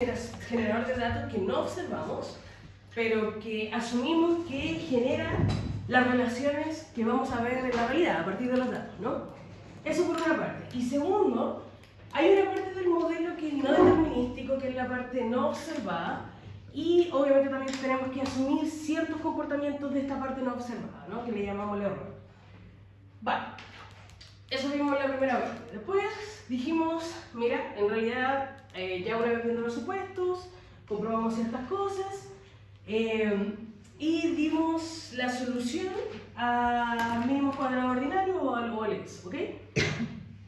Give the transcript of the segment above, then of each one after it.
generador de datos que no observamos, pero que asumimos que genera las relaciones que vamos a ver en la realidad a partir de los datos, ¿no? Eso por una parte. Y segundo, hay una parte del modelo que es no determinístico, que es la parte no observada, y obviamente también tenemos que asumir ciertos comportamientos de esta parte no observada, ¿no? Que le llamamos el error. Vale, eso vimos en la primera vez. Después dijimos, mira, en realidad ya una vez viendo los supuestos, comprobamos ciertas cosas y dimos la solución a mínimo cuadrado ordinario o al OLX, ¿ok?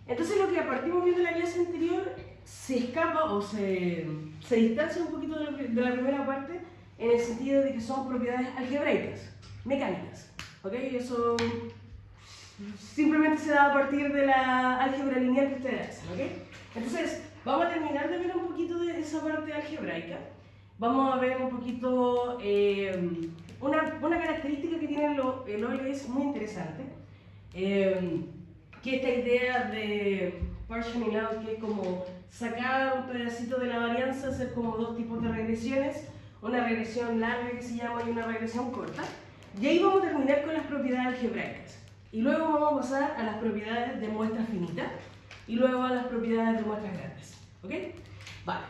Entonces lo que partimos viendo en la clase anterior se escapa o se distancia un poquito de la primera parte en el sentido de que son propiedades algebraicas, mecánicas, ¿ok? Eso simplemente se da a partir de la álgebra lineal que ustedes hacen, ¿ok? Entonces, vamos a terminar de ver un poquito de esa parte algebraica. Vamos a ver un poquito una característica que tiene el OLS muy interesante, que esta idea de partitioning out, que es como sacar un pedacito de la varianza, hacer como dos tipos de regresiones, una regresión larga que se llama y una regresión corta. Y ahí vamos a terminar con las propiedades algebraicas. Y luego vamos a pasar a las propiedades de muestras finitas y luego a las propiedades de muestras grandes. ¿Ok? Vale.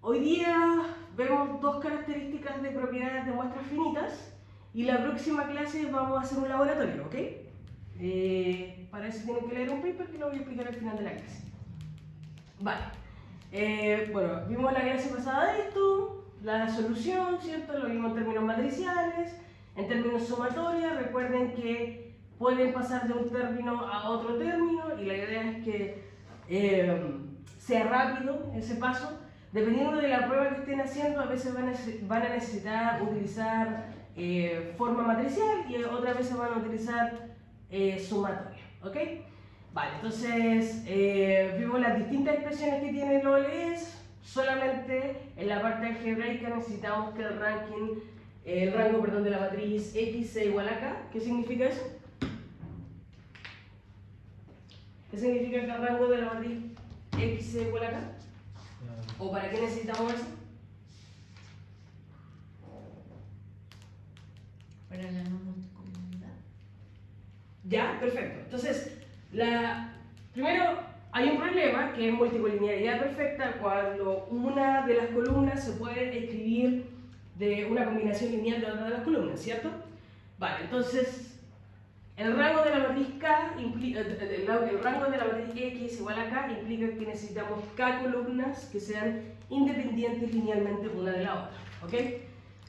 Hoy día vemos dos características de propiedades de muestras finitas y la próxima clase vamos a hacer un laboratorio. ¿Ok? Para eso tienen que leer un paper que lo voy a explicar al final de la clase. Vale. Bueno, vimos la clase pasada esto, la solución, ¿cierto? Lo vimos en términos matriciales. En términos sumatorios, recuerden que pueden pasar de un término a otro término y la idea es que sea rápido ese paso. Dependiendo de la prueba que estén haciendo, a veces van a necesitar utilizar forma matricial y otras veces van a utilizar sumatoria. ¿Ok? Vale, entonces vimos las distintas expresiones que tiene el OLS. Solamente en la parte algebraica necesitamos que el rango de la matriz X sea igual a K. ¿Qué significa eso? ¿Qué significa que el rango de la matriz X sea igual a K? ¿O para qué necesitamos eso? Para la no multicolumnaridad. Ya, perfecto. Entonces, primero hay un problema que es multicolumnaridad perfecta cuando una de las columnas se puede escribir de una combinación lineal de otra de las columnas, ¿cierto? Vale, entonces el rango de la matriz K el rango de la matriz X igual a K implica que necesitamos K columnas que sean independientes linealmente una de la otra, ¿ok?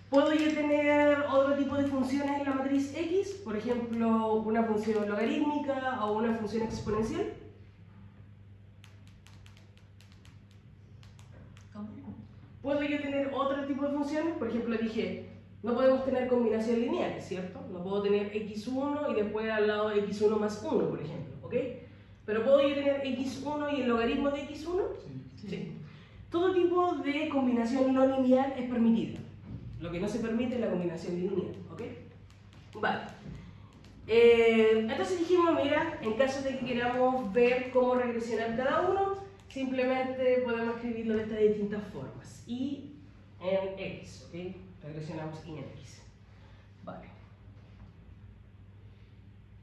Puedo yo tener otro tipo de funciones en la matriz X, por ejemplo, una función logarítmica o una función exponencial. ¿Puedo yo tener otro tipo de funciones? Por ejemplo, dije, no podemos tener combinación lineal, ¿cierto? No puedo tener x1 y después al lado x1 más 1, por ejemplo, ¿ok? Pero ¿puedo yo tener x1 y el logaritmo de x1? Sí. Sí. Todo tipo de combinación no lineal es permitida. Lo que no se permite es la combinación lineal, ¿ok? Vale. Entonces dijimos, mira, en caso de que queramos ver cómo regresionar cada uno, simplemente podemos escribirlo de estas distintas formas. Y en X, ¿ok? Regresionamos y en X. Vale.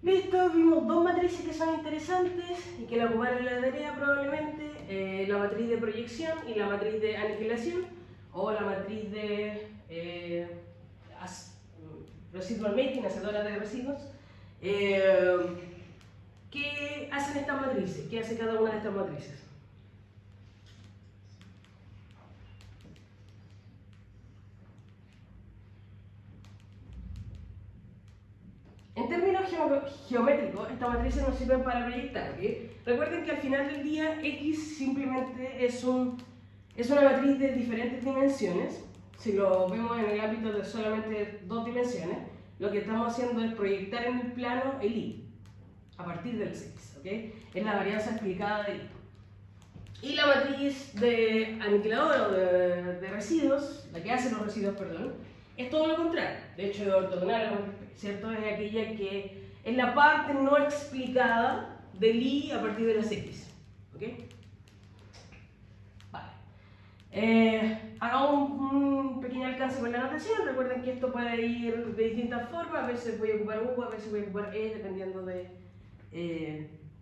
Listo, vimos dos matrices que son interesantes y que la ocuparon en la tarea probablemente. La matriz de proyección y la matriz de aniquilación, o la matriz de residual making, hacedora de residuos. ¿Qué hacen estas matrices? ¿Qué hace cada una de estas matrices? En términos geométricos, estas matrices nos sirven para proyectar, ¿ok? Recuerden que al final del día X simplemente es una matriz de diferentes dimensiones. Si lo vemos en el ámbito de solamente dos dimensiones, lo que estamos haciendo es proyectar en el plano el Y a partir del X, ¿ok? Es la varianza explicada del Y. Y la matriz de aniquilador o de residuos, la que hace los residuos, perdón, es todo lo contrario. De hecho, es ortogonal, ¿cierto? Es aquella que es la parte no explicada del Y a partir de las X, ¿ok? Hagamos un pequeño alcance con la notación. Recuerden que esto puede ir de distintas formas. A veces voy a ocupar U, a veces voy a ocupar E, dependiendo de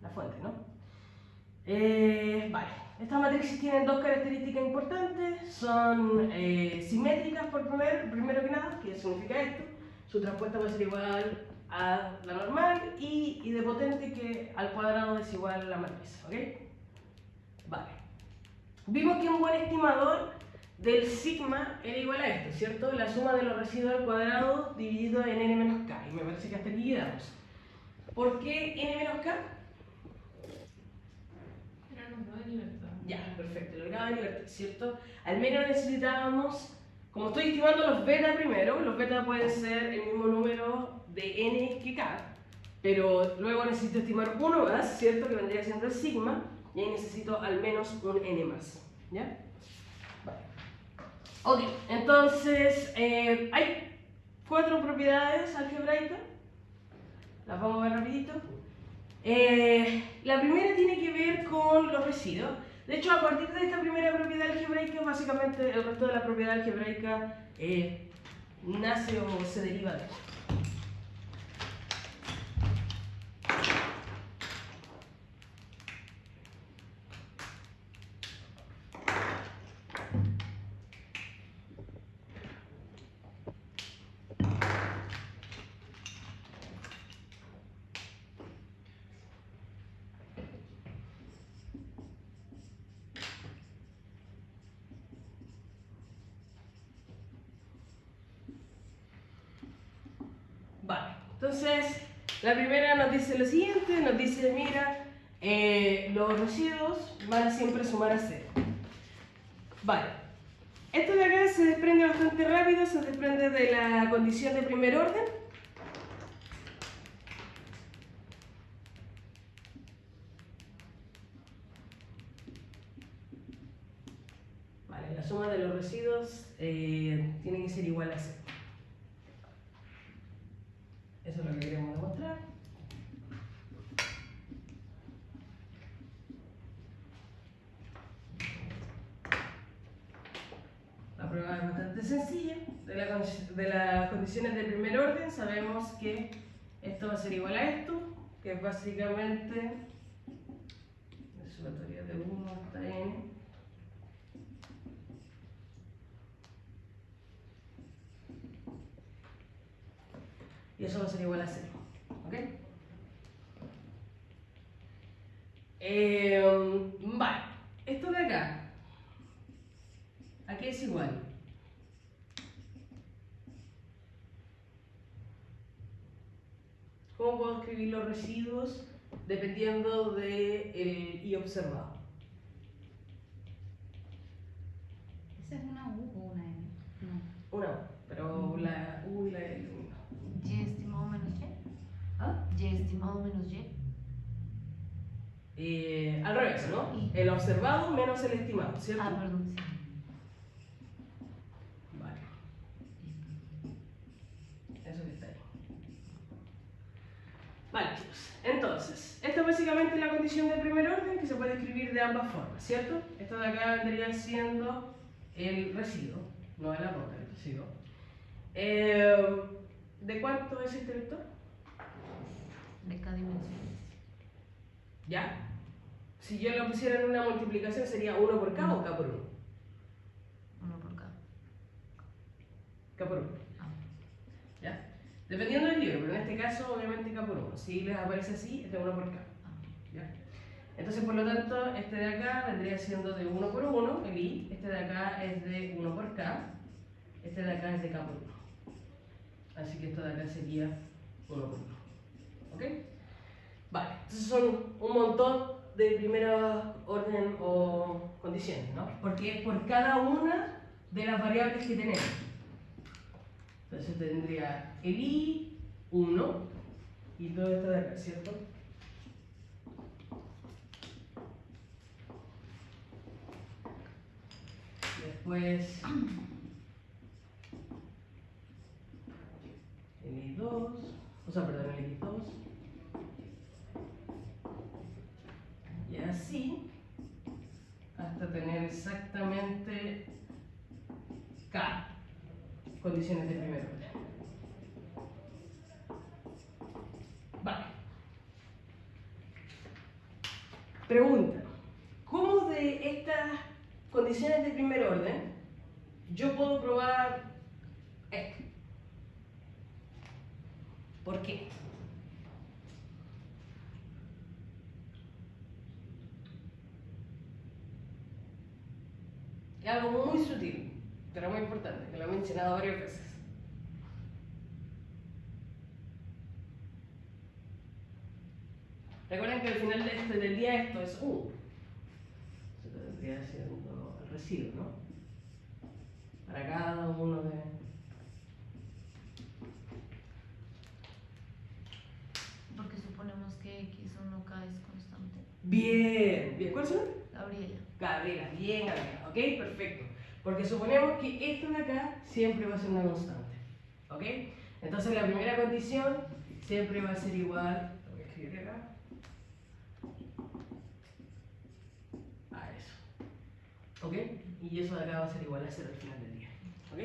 la fuente, ¿no? Vale, estas matrices tienen dos características importantes. Son simétricas primero que nada. ¿Qué significa esto? Su transpuesta puede ser igual a la normal y idempotente, que al cuadrado es igual a la matriz, ¿ok? Vale. Vimos que un buen estimador del sigma era igual a esto, ¿cierto? La suma de los residuos al cuadrado dividido en n menos k. Y me parece que hasta aquí quedamos. ¿Por qué n menos k? Era los grados de libertad. Ya, perfecto, los grados de libertad, ¿cierto? Al menos necesitábamos, como estoy estimando los beta primero, los beta pueden ser el mismo número de n que k, pero luego necesito estimar uno más, ¿cierto? Que vendría siendo el sigma, y ahí necesito al menos un n más, ¿ya? Vale. Ok, entonces hay 4 propiedades algebraicas, las vamos a ver rapidito. La primera tiene que ver con los residuos. De hecho, a partir de esta primera propiedad algebraica, básicamente el resto de la propiedad algebraica nace o se deriva de esto. Vale, entonces la primera nos dice lo siguiente, nos dice, mira, los residuos van a siempre sumar a 0. Vale, esto de acá se desprende bastante rápido, se desprende de la condición de primer orden. Vale, la suma de los residuos tiene que ser igual a 0. Eso es lo que queremos demostrar. La prueba es bastante sencilla. De las condiciones de primer orden sabemos que esto va a ser igual a esto, que es básicamente la sumatoria de 1 hasta n. Y eso va a ser igual a 0. ¿Ok? Vale. Esto de acá, ¿a qué es igual? ¿Cómo puedo escribir los residuos dependiendo del i observado? ¿Esa es una U o una N? No. Una U, pero la U y la L no. Y estimado menos Y. ¿Ah? Y estimado menos Y. Al revés, ¿no? El observado menos el estimado, ¿cierto? Ah, perdón, sí. Vale. Eso que está ahí. Vale, chicos. Entonces, esta es básicamente la condición de primer orden, que se puede escribir de ambas formas, ¿cierto? Esto de acá vendría siendo el residuo, no el aporte, el residuo. ¿De cuánto es este vector? De cada dimensión. ¿Ya? Si yo lo pusiera en una multiplicación, ¿sería 1 por k o k por 1? 1 por cada. K por 1. Ah. ¿Ya? Dependiendo del libro, pero en este caso, obviamente k por 1. Si les aparece así, es de 1 por k. ¿Ya? Entonces, por lo tanto, este de acá vendría siendo de 1 por 1, el i. Este de acá es de 1 por k. Este de acá es de k por 1. Así que esto de acá sería 1 por 1. ¿Ok? Vale, entonces son un montón de primera orden o condiciones, ¿no? Porque es por cada una de las variables que tenemos. Entonces tendría el i, 1, y todo esto de acá, ¿cierto? Después el i2, o sea, perdón, el i2. Y así, hasta tener exactamente exactamente K condiciones de primer orden. Vale. Pregunta. ¿Cómo de estas condiciones de primer orden yo puedo probar esto? ¿Por qué? Es algo muy sutil, pero muy importante, que lo he mencionado varias veces. Recuerden que al final del día esto es U. Se vendría siendo el residuo, ¿no? Para cada uno de... Porque suponemos que X1K es constante. Bien, bien. ¿Cuál es su nombre? Gabriela. Gabriela, bien Gabriela, ¿ok? Perfecto. Porque suponemos que esto de acá siempre va a ser una constante, ¿ok? Entonces la primera condición siempre va a ser igual, lo voy a escribir acá, a eso, ¿ok? Y eso de acá va a ser igual a 0 al final del día, ¿ok?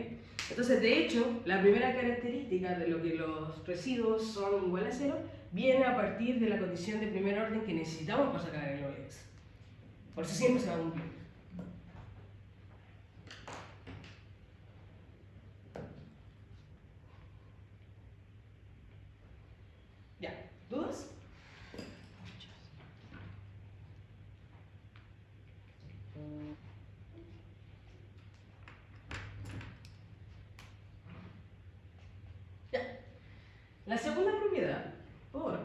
Entonces, de hecho, la primera característica de lo que los residuos son igual a 0 viene a partir de la condición de primer orden que necesitamos para sacar el OX. Por eso siempre se va a cumplir. Ya, ¿dudas? Ya. La segunda propiedad, por...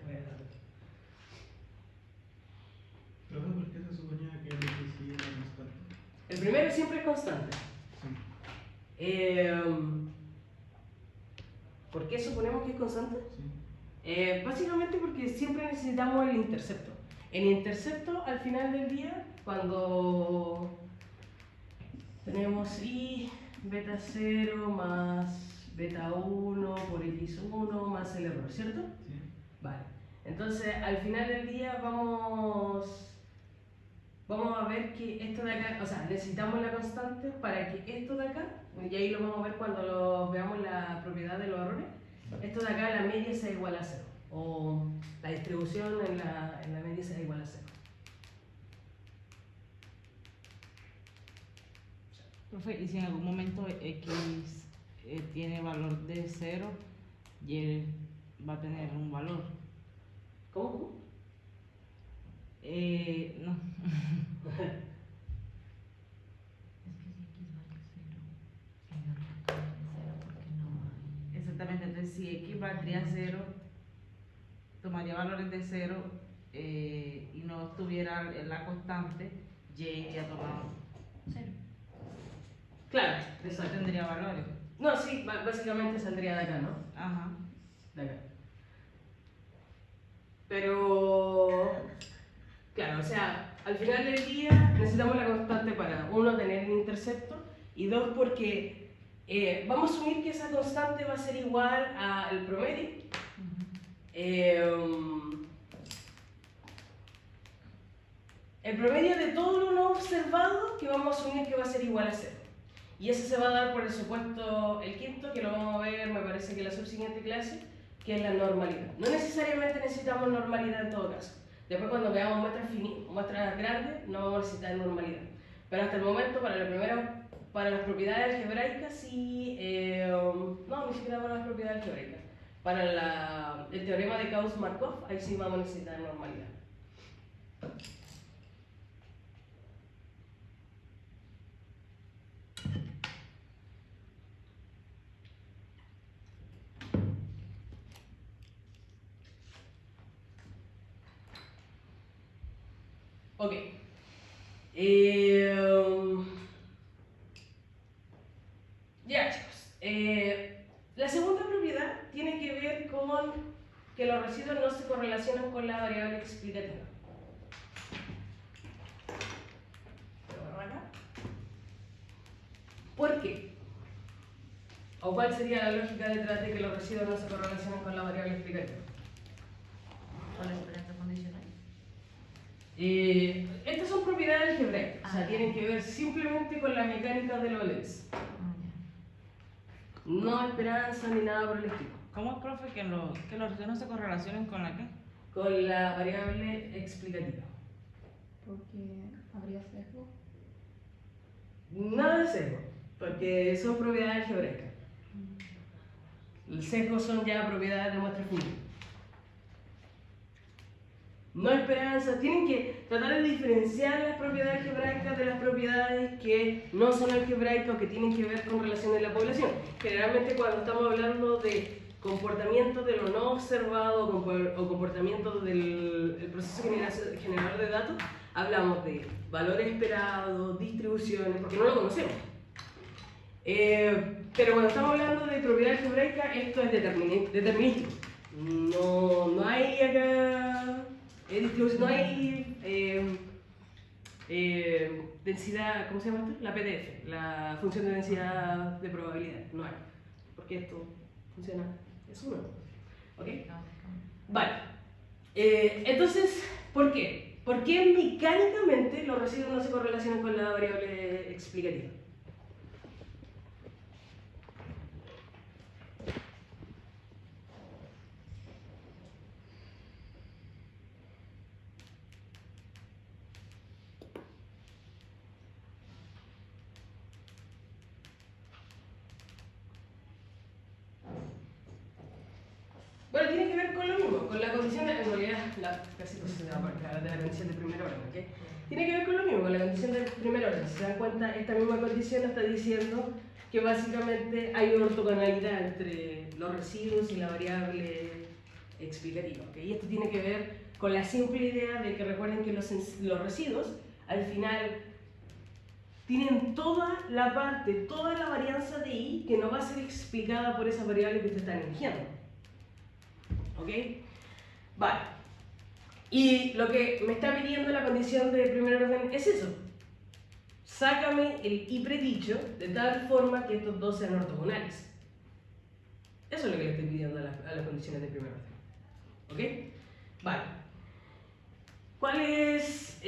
voy a dar. Profe, ¿por qué se suponía que el XY era constante? El primero siempre es constante. Sí. ¿Por qué suponemos que es constante? Sí. Básicamente porque siempre necesitamos el intercepto. El intercepto al final del día, cuando tenemos I beta 0 más beta 1 por X1 más el error, ¿cierto? Sí. Vale. Entonces al final del día vamos a ver que esto de acá, o sea, necesitamos la constante para que esto de acá, y ahí lo vamos a ver cuando veamos la propiedad de los errores, esto de acá, la media sea igual a 0, o la distribución en la media sea igual a 0. Profe, y si en algún momento X tiene valor de 0, Y va a tener un valor. ¿Cómo? No. Exactamente, entonces si X valdría 0, tomaría valores de 0 y no estuviera en la constante, Y ya tomado 0. Claro, Eso exacto. tendría valores. No, sí, básicamente saldría de acá, ¿no? Ajá. De acá. Pero, claro, o sea, al final del día necesitamos la constante para, uno, tener el intercepto, y dos, porque vamos a asumir que esa constante va a ser igual al promedio. El promedio de todo lo no observado, que vamos a asumir que va a ser igual a 0. Y ese se va a dar por el supuesto, el quinto, que lo vamos a ver, me parece que en la subsiguiente clase, que es la normalidad. No necesariamente necesitamos normalidad en todo caso. Después cuando veamos muestras grandes, no vamos a necesitar normalidad. Pero hasta el momento, para las propiedades algebraicas, sí, no, ni siquiera para las propiedades algebraicas. Para el teorema de Gauss-Markov, ahí sí vamos a necesitar normalidad. Ok. Ya, chicos. La segunda propiedad tiene que ver con que los residuos no se correlacionan con la variable explicativa. ¿Por qué? ¿O cuál sería la lógica detrás de que los residuos no se correlacionan con la variable explicativa? ¿Con la esperanza condicional? Estas son propiedades propiedades algebraicas, o sea, Ah. tienen que ver simplemente con la mecánica de los valores. No esperanza ni nada por el estilo. ¿Cómo es, profe, que los residuos no se correlacionen con la qué? Con la variable explicativa. Porque habría sesgo. Nada de sesgo, porque son propiedades algebraicas. El sesgo son ya propiedades de muestra finita. No esperanza, tienen que tratar de diferenciar las propiedades algebraicas de las propiedades que no son algebraicas o que tienen que ver con relaciones de la población. Generalmente cuando estamos hablando de comportamiento de lo no observado o comportamiento del proceso generador de datos, hablamos de valores esperados, distribuciones, porque no lo conocemos. Pero cuando estamos hablando de propiedad algebraica, esto es determinístico. No hay acá distribución, no hay densidad, ¿cómo se llama esto? La PDF, la función de densidad de probabilidad. No hay, porque esto funciona, es uno. ¿Ok? Vale. Entonces, ¿por qué? ¿Por qué mecánicamente los residuos no se correlacionan con la variable explicativa? Bueno, tiene que ver con lo mismo, con la condición de, en realidad, casi pues se va a hablar de la condición de primer orden, ¿ok? Tiene que ver con lo mismo, con la condición de primer orden. Si se dan cuenta, esta misma condición está diciendo que básicamente hay una ortogonalidad entre los residuos y la variable explicativa, ¿ok? Y esto tiene que ver con la simple idea de que recuerden que los residuos, al final, tienen toda la parte, toda la varianza de i que no va a ser explicada por esa variable que ustedes están eligiendo. ¿Ok? Vale. Y lo que me está pidiendo la condición de primer orden es eso. Sácame el i predicho de tal forma que estos dos sean ortogonales. Eso es lo que le estoy pidiendo a las condiciones de primer orden. ¿Ok? Vale. ¿Cuál es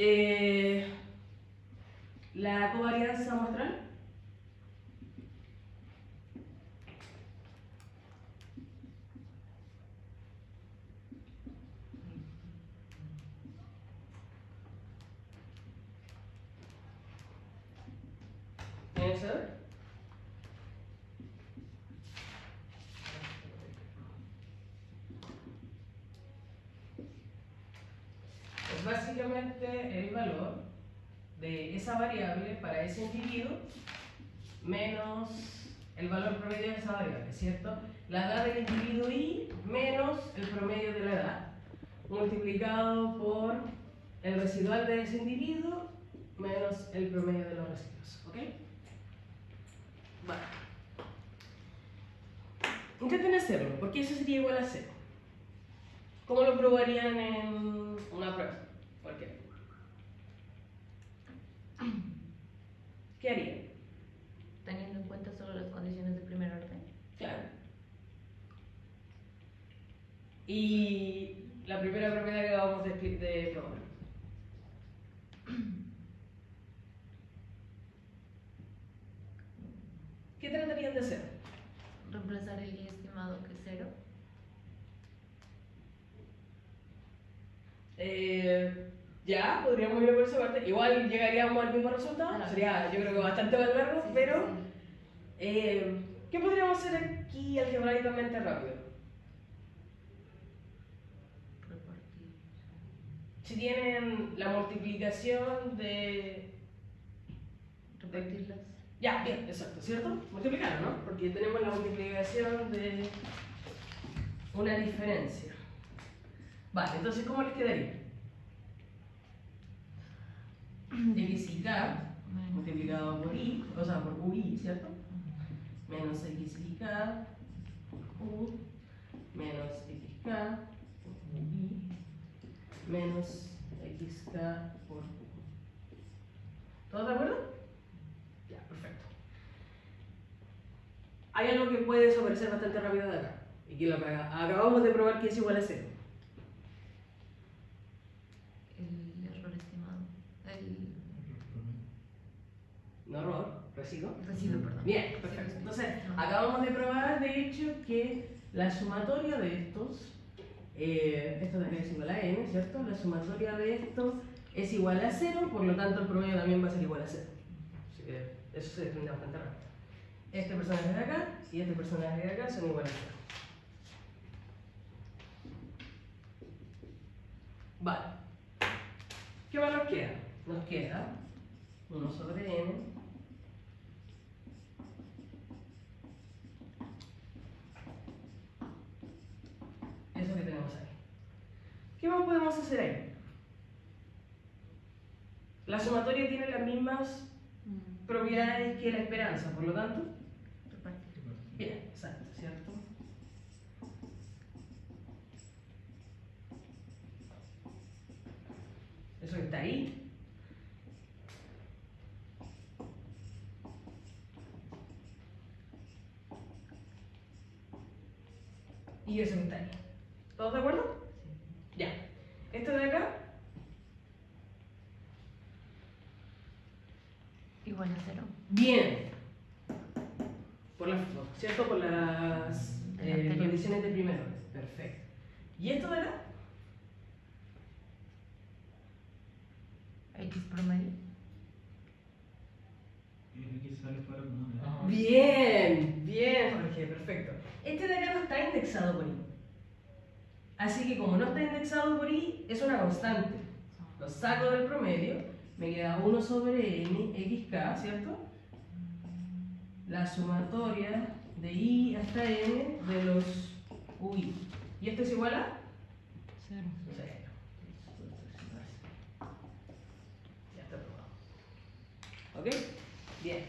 la covarianza muestral? ¿Quieren saber? Es básicamente el valor de esa variable para ese individuo menos el valor promedio de esa variable, ¿cierto? La edad del individuo y menos el promedio de la edad multiplicado por el residual de ese individuo menos el promedio de los residuos, ¿ok? Vale. Intenten hacerlo, porque eso sería igual a 0. ¿Cómo lo probarían en una prueba? Cualquiera. ¿Qué harían? Teniendo en cuenta solo las condiciones de primer orden. Claro. Y la primera propiedad que acabamos de probar. ¿Qué tratarían de hacer? Reemplazar el i estimado que es 0. Ya, podríamos ir por esa parte. Igual llegaríamos al mismo resultado. Claro. Sería, yo creo que bastante más largo, Sí, pero sí. ¿qué podríamos hacer aquí algebraicamente rápido? Repartir. Si tienen la multiplicación de... Repartirlas. Ya, bien, exacto, ¿cierto? Multiplicarlo, ¿no? Porque tenemos la multiplicación de una diferencia. Vale, entonces, ¿cómo les quedaría? X y k multiplicado por i, o sea, por ui, ¿cierto? Menos x y k por u, menos xk por ui, menos xk por u. ¿Todos de acuerdo? Ya, perfecto. Hay algo que puede desaparecer bastante rápido de acá, y que lo acabamos de probar que es igual a 0. El error estimado. no error, residuo. Residuo, perdón. Bien, perfecto. Entonces, acabamos de probar, de hecho, que la sumatoria de estos, esto de acá es igual a n, ¿cierto? La sumatoria de estos es igual a 0, por lo tanto el promedio también va a ser igual a 0. Así que eso se define bastante rápido. Este personaje de acá y este personaje de acá son iguales a 0. Vale. ¿Qué más nos queda? Nos queda 1 sobre n. Eso que tenemos ahí. ¿Qué más podemos hacer ahí? La sumatoria tiene las mismas propiedades que la esperanza, por lo tanto. Bien, exacto, ¿cierto? Eso que está ahí. Y eso que está ahí. ¿Todos de acuerdo? Ya. Esto de acá. Igual a 0. Bien. ¿Cierto? Por las condiciones de primer orden. Perfecto. ¿Y esto de acá? X promedio. Aquí sale fuera como una. Bien, bien, Jorge, perfecto. Este de acá no está indexado por i. Así que como no está indexado por i, es una constante. Lo saco del promedio, me queda 1 sobre n, xk, ¿cierto? La sumatoria de i hasta n de los ui. ¿Y esto es igual a? 0. 0. Ya está probado. ¿Ok? Bien.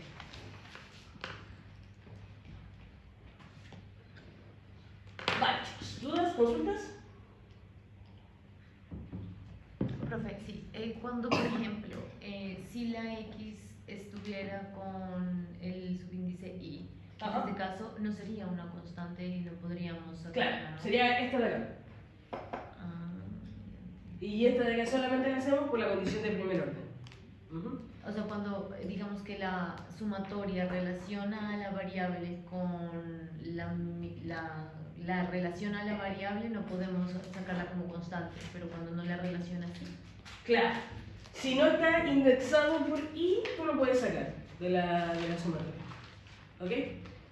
Vale, chicos. ¿Dudas? ¿Consultas? Profe, sí. Cuando, por ejemplo, si la X estuviera con el subíndice Y, en Ajá. este caso no sería una constante y no podríamos sacarla, Claro, ¿no? sería esta de acá. Ah, Y esta de acá solamente la hacemos por la condición de primer orden. o sea, cuando digamos que la sumatoria relaciona a la variable con la relación a la variable, no podemos sacarla como constante, pero cuando no la relaciona así. Claro. Si no está indexado por i, tú lo puedes sacar de la sumatoria. ¿Ok?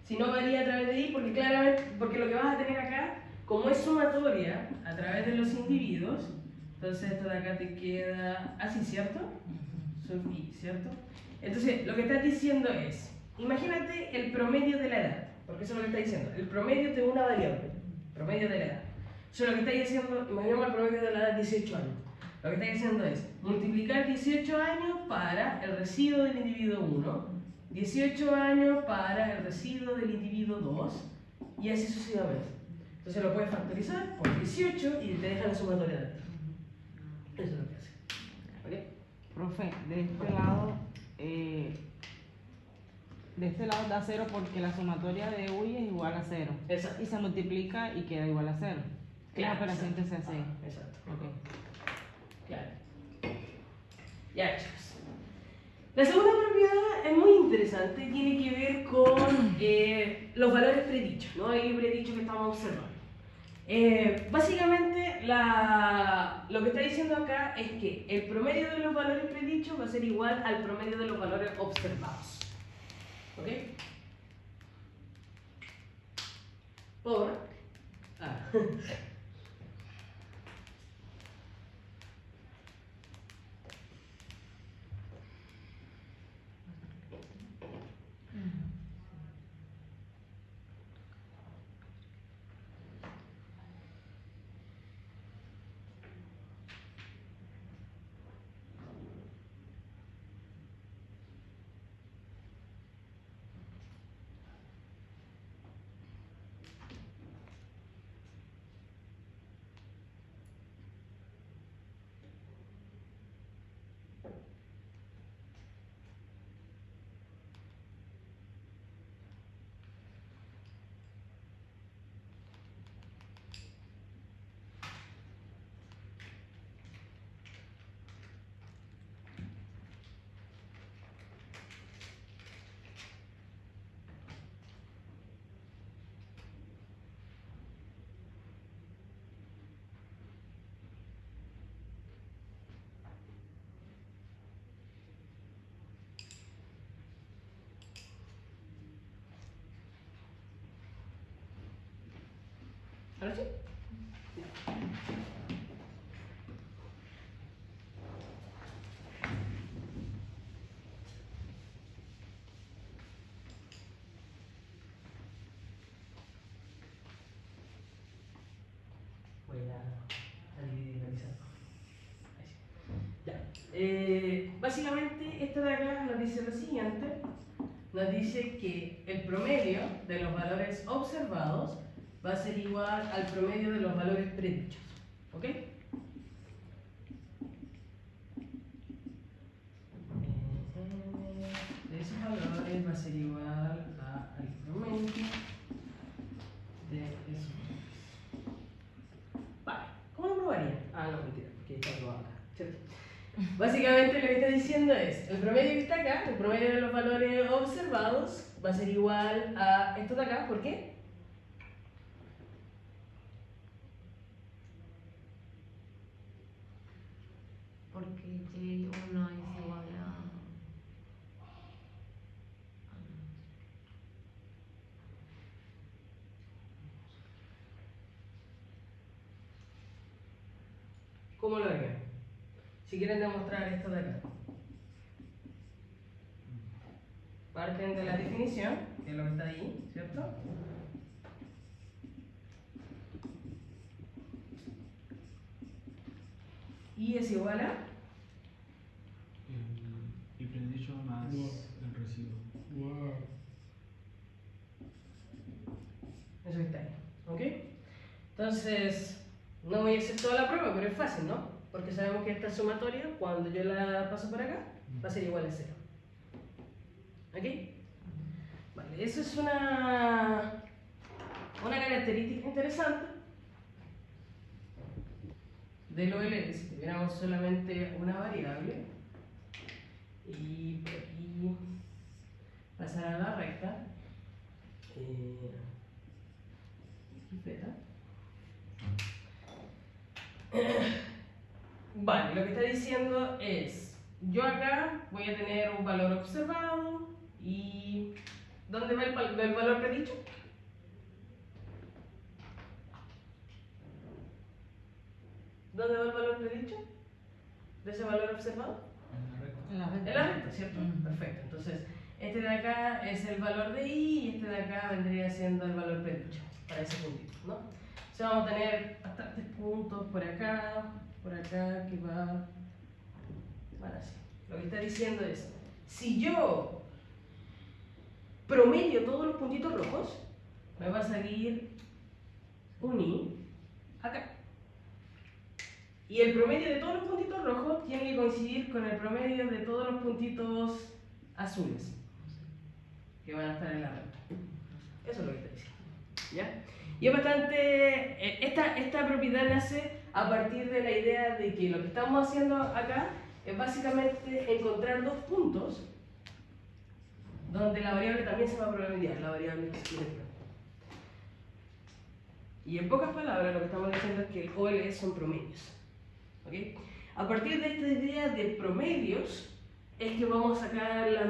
Si no varía a través de i, porque claramente, porque lo que vas a tener acá, como es sumatoria a través de los individuos, entonces esto de acá te queda así, ¿cierto? Sub i, ¿cierto? Entonces, lo que estás diciendo es, imagínate el promedio de la edad, porque eso es lo que está diciendo, el promedio de una variable, promedio de la edad. Eso lo que está diciendo, imaginemos el promedio de la edad 18 años. Lo que está diciendo es multiplicar 18 años para el residuo del individuo 1, 18 años para el residuo del individuo 2, y así sucesivamente. Entonces lo puedes factorizar por 18 y te deja la sumatoria de dentro. Eso es lo que hace. ¿Ok? Profe, de este lado da 0 porque la sumatoria de UI es igual a 0. Exacto. Y se multiplica y queda igual a 0. Claro, La operación que se hace. Exacto. Ok. Claro. Ya, chicos. La segunda propiedad es muy interesante, tiene que ver con los valores predichos, ¿no? El predicho que estamos observando. Básicamente, lo que está diciendo acá es que el promedio de los valores predichos va a ser igual al promedio de los valores observados. ¿Ok? Por. Ah. básicamente esta de acá nos dice lo siguiente, nos dice que el promedio de los valores observados va a ser igual al promedio de los valores predichos, ¿ok? De esos valores va a ser igual al promedio de esos. Vale, ¿cómo lo probaría? Ah, no, mentira, porque está probado acá, ¿cierto? Básicamente lo que está diciendo es, el promedio que está acá, el promedio de los valores observados, va a ser igual a esto de acá, ¿por qué? Porque Y1 es igual a... ¿Cómo lo harían? Si quieren demostrar esto de acá. Parten de la definición, que es lo que está ahí, ¿cierto? Y es igual a... El predicho más Bien. el residuo. Bien. Eso está ahí, ¿ok? Entonces, no voy a hacer toda la prueba, pero es fácil, ¿no? Porque sabemos que esta sumatoria, cuando yo la paso por acá, va a ser igual a 0. ¿Ok? Vale, eso es una característica interesante del OLS. Si tuviéramos solamente una variable y por aquí pasar a la recta beta. Vale, lo que está diciendo es, yo acá voy a tener un valor observado y ¿dónde va el valor predicho? ¿Dónde va el valor predicho? ¿De ese valor observado? En la En la recta, ¿cierto? Perfecto. Entonces, este de acá es el valor de I y este de acá vendría siendo el valor predicho para ese puntito, ¿no? O sea, vamos a tener bastantes puntos por acá, que van así. Lo que está diciendo es, si yo promedio todos los puntitos rojos, me va a salir un I acá. Y el promedio de todos los puntitos rojos tiene que coincidir con el promedio de todos los puntitos azules que van a estar en la recta. Eso es lo que está diciendo, ¿ya? Y es bastante... esta propiedad nace a partir de la idea de que lo que estamos haciendo acá es básicamente encontrar dos puntos donde la variable también se va a promediar, la variable electrónica. Y en pocas palabras lo que estamos diciendo es que el OLS son promedios. ¿Okay? A partir de esta idea de promedios es que vamos a sacar las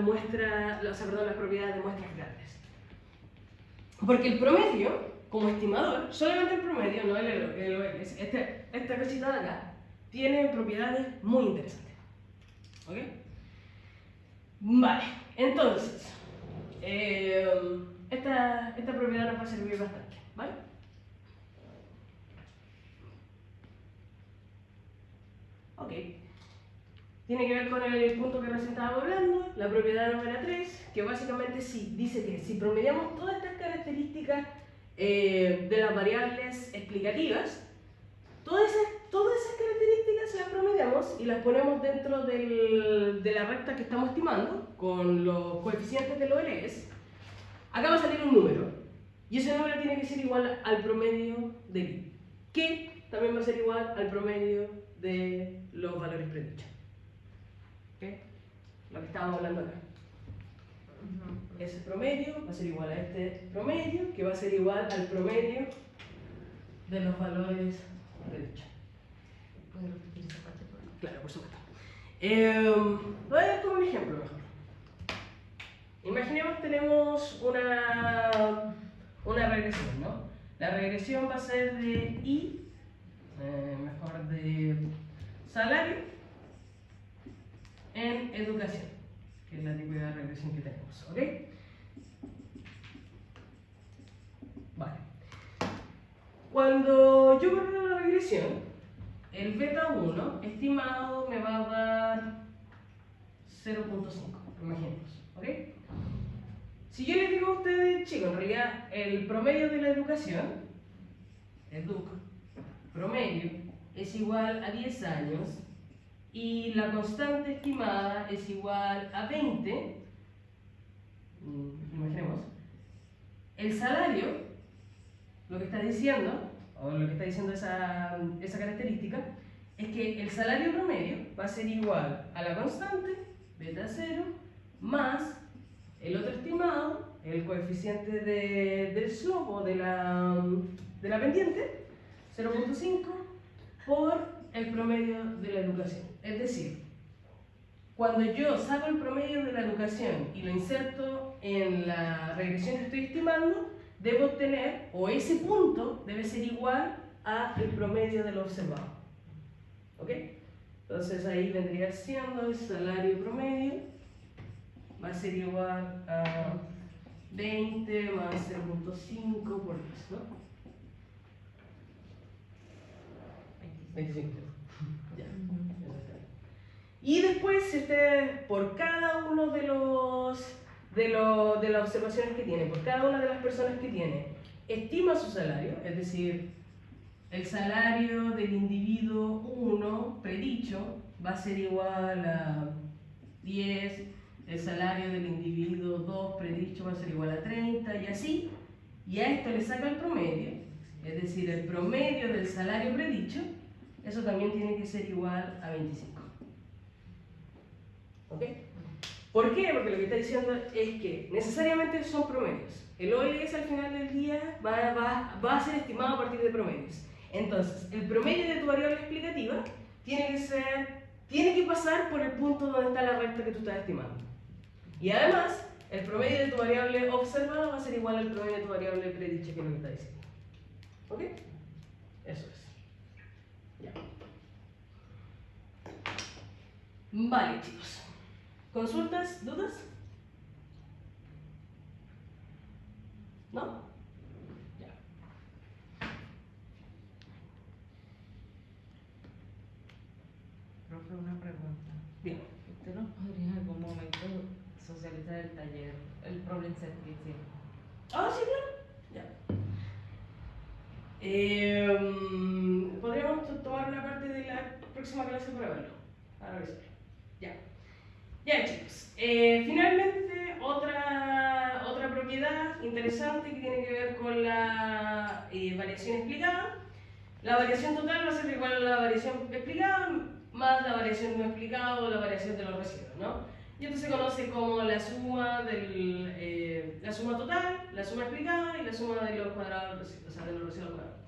propiedades de muestras grandes. Porque el promedio, como estimador, solamente el promedio, no el OLS, esta cosita de acá, tiene propiedades muy interesantes. ¿Ok? Vale, entonces, esta propiedad nos va a servir bastante, ¿vale? Ok. Tiene que ver con el punto que recién estábamos hablando, la propiedad número 3, que básicamente dice que si promediamos todas estas características de las variables explicativas, todas esas características las promediamos y las ponemos dentro de la recta que estamos estimando, con los coeficientes del OLS, acá va a salir un número, y ese número tiene que ser igual al promedio de I, que también va a ser igual al promedio de los valores predichos. ¿Okay? Lo que estábamos hablando acá. Ese promedio va a ser igual a este promedio, que va a ser igual al promedio de los valores predichos. ¿Puedes repetir esa parte, por favor? Claro, por supuesto. Lo voy a dar como un ejemplo mejor. Imaginemos que tenemos una regresión, ¿no? La regresión va a ser de I, mejor de salario, en educación, que es la típica de regresión que tenemos, ¿ok? Vale. Cuando yo corro la regresión, el beta 1 estimado me va a dar 0.5, imaginemos, ¿ok? Si yo les digo a ustedes, chicos, en realidad el promedio de la educación, promedio, es igual a 10 años y la constante estimada es igual a 20, imaginemos, el salario, lo que está diciendo, o lo que está diciendo esa característica, es que el salario promedio va a ser igual a la constante, beta 0, más el otro estimado, el coeficiente del slope o de la pendiente, 0.5, por el promedio de la educación. Es decir, cuando yo saco el promedio de la educación y lo inserto en la regresión que estoy estimando, debo obtener, o ese punto debe ser igual al promedio de lo observado. ¿Ok? Entonces ahí vendría siendo el salario promedio, va a ser igual a 20 más 0.5 por 10, ¿no? 25. Ya. Y después, si ustedes, por cada uno de las observaciones que tiene, por cada una de las personas que tiene, estima su salario, es decir, el salario del individuo 1 predicho va a ser igual a 10, el salario del individuo 2 predicho va a ser igual a 30 y así, y a esto le saca el promedio, es decir, el promedio del salario predicho, eso también tiene que ser igual a 25. ¿Ok? ¿Por qué? Porque lo que está diciendo es que necesariamente son promedios. El OLS al final del día va a ser estimado a partir de promedios. Entonces, el promedio de tu variable explicativa tiene que pasar por el punto donde está la recta que tú estás estimando. Y además, el promedio de tu variable observada va a ser igual al promedio de tu variable predicha, que es lo que está diciendo. ¿Ok? Eso es. Ya. Vale, chicos. ¿Consultas? ¿Dudas? ¿No? Ya. Profe, una pregunta. Bien. ¿Usted nos podría en algún momento socializar el taller, el problem set que hicimos? Ah, sí, claro. Ya. Podríamos tomar una parte de la próxima clase para verlo. Para revisarlo. Ya. Ya, chicos. Finalmente, otra propiedad interesante que tiene que ver con la variación explicada. La variación total va a ser igual a la variación explicada más la variación no explicada o la variación de los residuos, ¿no? Y esto se conoce como la suma la suma total, la suma explicada y la suma de los cuadrados, o sea, de los residuos cuadrados.